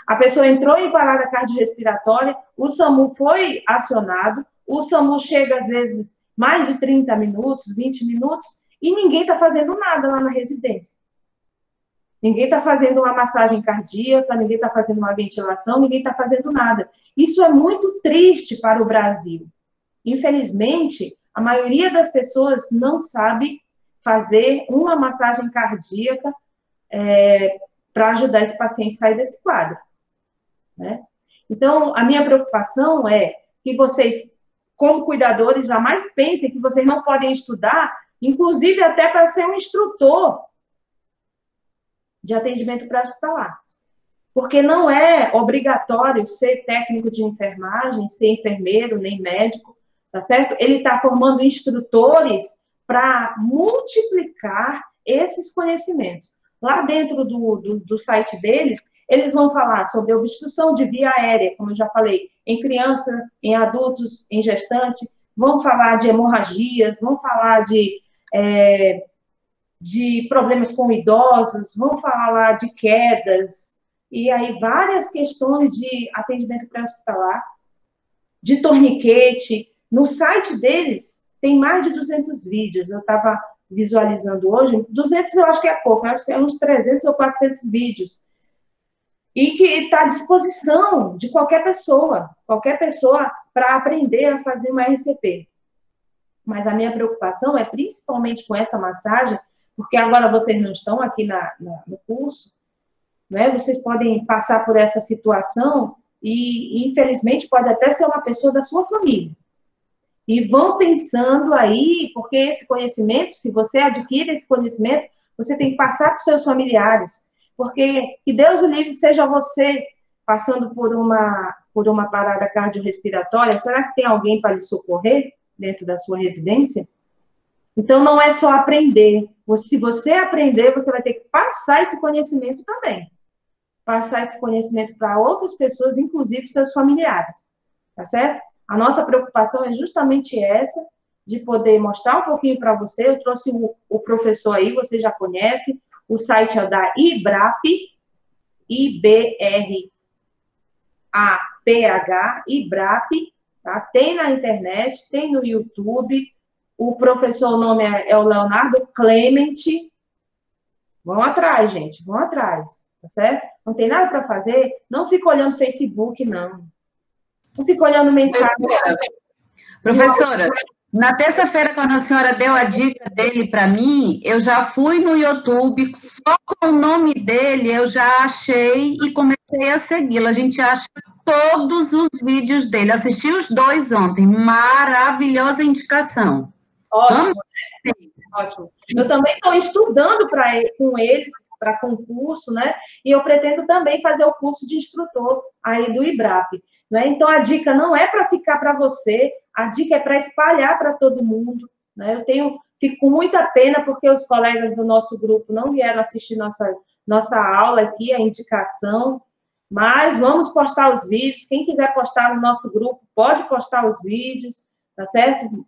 a pessoa entrou em parada cardiorrespiratória, o SAMU foi acionado, o SAMU chega, às vezes, mais de 30 minutos, 20 minutos, e ninguém está fazendo nada lá na residência. Ninguém está fazendo uma massagem cardíaca, ninguém está fazendo uma ventilação, ninguém está fazendo nada. Isso é muito triste para o Brasil. Infelizmente, a maioria das pessoas não sabe fazer uma massagem cardíaca para ajudar esse paciente a sair desse quadro, né? Então, a minha preocupação é que vocês, como cuidadores, jamais pensem que vocês não podem estudar, inclusive até para ser um instrutor de atendimento pré-hospitalar. Porque não é obrigatório ser técnico de enfermagem, ser enfermeiro, nem médico, tá certo? Ele está formando instrutores para multiplicar esses conhecimentos. Lá dentro do site deles, eles vão falar sobre obstrução de via aérea, como eu já falei, em criança, em adultos, em gestante, vão falar de hemorragias, vão falar de problemas com idosos, vão falar de quedas, e aí várias questões de atendimento pré-hospitalar, de torniquete. No site deles tem mais de 200 vídeos, eu estava visualizando hoje, 200 eu acho que é pouco, eu acho que é uns 300 ou 400 vídeos, e que está à disposição de qualquer pessoa para aprender a fazer uma RCP. Mas a minha preocupação é principalmente com essa massagem, porque agora vocês não estão aqui no curso, né? Vocês podem passar por essa situação e, infelizmente, pode até ser uma pessoa da sua família. E vão pensando aí, porque esse conhecimento, se você adquire esse conhecimento, você tem que passar para os seus familiares. Porque que Deus o livre seja você passando por por uma parada cardiorrespiratória, será que tem alguém para lhe socorrer dentro da sua residência? Então, não é só aprender. Se você aprender, você vai ter que passar esse conhecimento também. Passar esse conhecimento para outras pessoas, inclusive seus familiares. Tá certo? A nossa preocupação é justamente essa, de poder mostrar um pouquinho para você. Eu trouxe o professor aí, você já conhece. O site é da IBRAPH, I-B-R-A-P-H, IBRAPH, tá? Tem na internet, tem no YouTube. O professor, o nome é o Leonardo Clement. Vão atrás, gente, vão atrás, tá certo? Não tem nada para fazer, não fica olhando Facebook, não. Não fica olhando mensagem. Professora, na terça-feira, quando a senhora deu a dica dele para mim, eu já fui no YouTube, só com o nome dele eu já achei e comecei a segui-lo. A gente acha todos os vídeos dele. Assisti os 2 ontem. Maravilhosa indicação. Ótimo, né? Ótimo. Eu também estou estudando com eles, para concurso, né? E eu pretendo também fazer o curso de instrutor aí do IBRAPH, né? Então, a dica não é para ficar para você, a dica é para espalhar para todo mundo, né? Fico com muita pena porque os colegas do nosso grupo não vieram assistir nossa aula aqui, a indicação, mas vamos postar os vídeos. Quem quiser postar no nosso grupo, pode postar os vídeos, tá certo?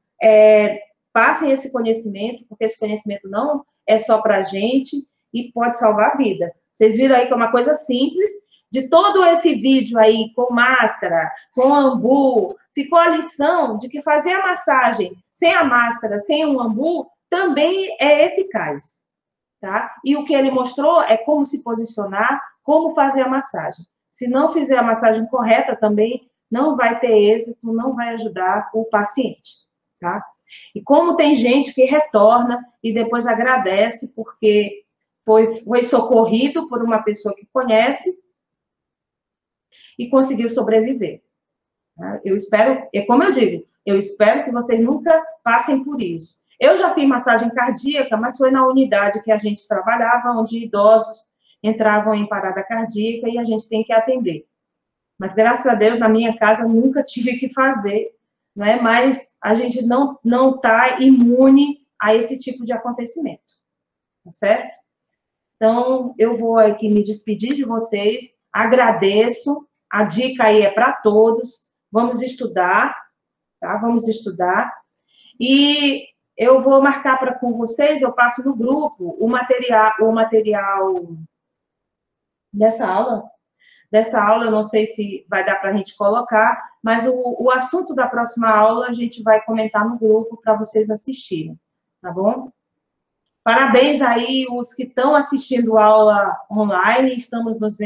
Passem esse conhecimento, porque esse conhecimento não é só para a gente e pode salvar a vida. Vocês viram aí que é uma coisa simples. De todo esse vídeo aí, com máscara, com ambu, ficou a lição de que fazer a massagem sem a máscara, sem o ambu, também é eficaz, tá? E o que ele mostrou é como se posicionar, como fazer a massagem. Se não fizer a massagem correta também, não vai ter êxito, não vai ajudar o paciente, tá? E como tem gente que retorna e depois agradece porque foi socorrido por uma pessoa que conhece e conseguiu sobreviver. Eu espero, como eu digo, eu espero que vocês nunca passem por isso. Eu já fiz massagem cardíaca, mas foi na unidade que a gente trabalhava, onde idosos entravam em parada cardíaca e a gente tem que atender. Mas, graças a Deus, na minha casa, nunca tive que fazer, né? Mas a gente não está imune a esse tipo de acontecimento, tá certo? Então, eu vou aqui me despedir de vocês, agradeço, a dica aí é para todos, vamos estudar, tá? Vamos estudar, e eu vou marcar com vocês, eu passo no grupo o material dessa aula, eu não sei se vai dar para a gente colocar, mas o assunto da próxima aula a gente vai comentar no grupo para vocês assistirem, tá bom? Parabéns aí os que estão assistindo aula online, estamos nos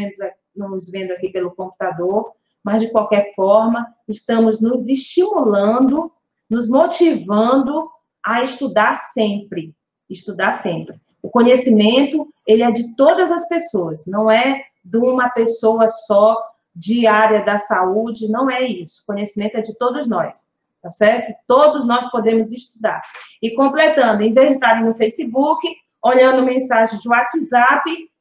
vendo aqui pelo computador, mas de qualquer forma, estamos nos estimulando, nos motivando a estudar sempre, estudar sempre. O conhecimento, ele é de todas as pessoas, não é de uma pessoa só de área da saúde, não é isso. O conhecimento é de todos nós, tá certo? Todos nós podemos estudar. E completando, em vez de estarem no Facebook, olhando mensagem de WhatsApp,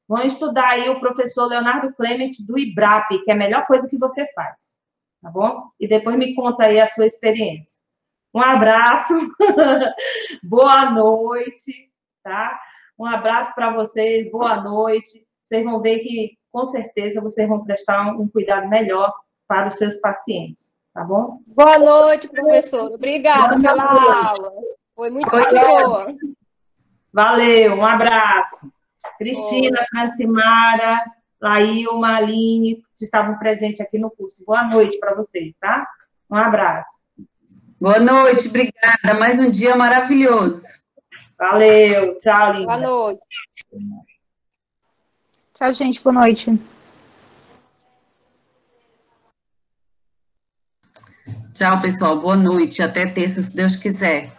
vão estudar aí o professor Leonardo Clement do IBRAPH, que é a melhor coisa que você faz, tá bom? E depois me conta aí a sua experiência. Um abraço, boa noite, tá? Um abraço para vocês, boa noite. Vocês vão ver que, com certeza, vocês vão prestar um cuidado melhor para os seus pacientes, tá bom? Boa noite, professora. Obrigada pela aula. Foi muito boa. Valeu, um abraço. Cristina, Francimara, Laílma, Aline, que estavam presentes aqui no curso. Boa noite para vocês, tá? Um abraço. Boa noite, obrigada. Mais um dia maravilhoso. Valeu, tchau, linda. Boa noite. Tchau, gente, boa noite. Tchau, pessoal, boa noite. Até terça, se Deus quiser.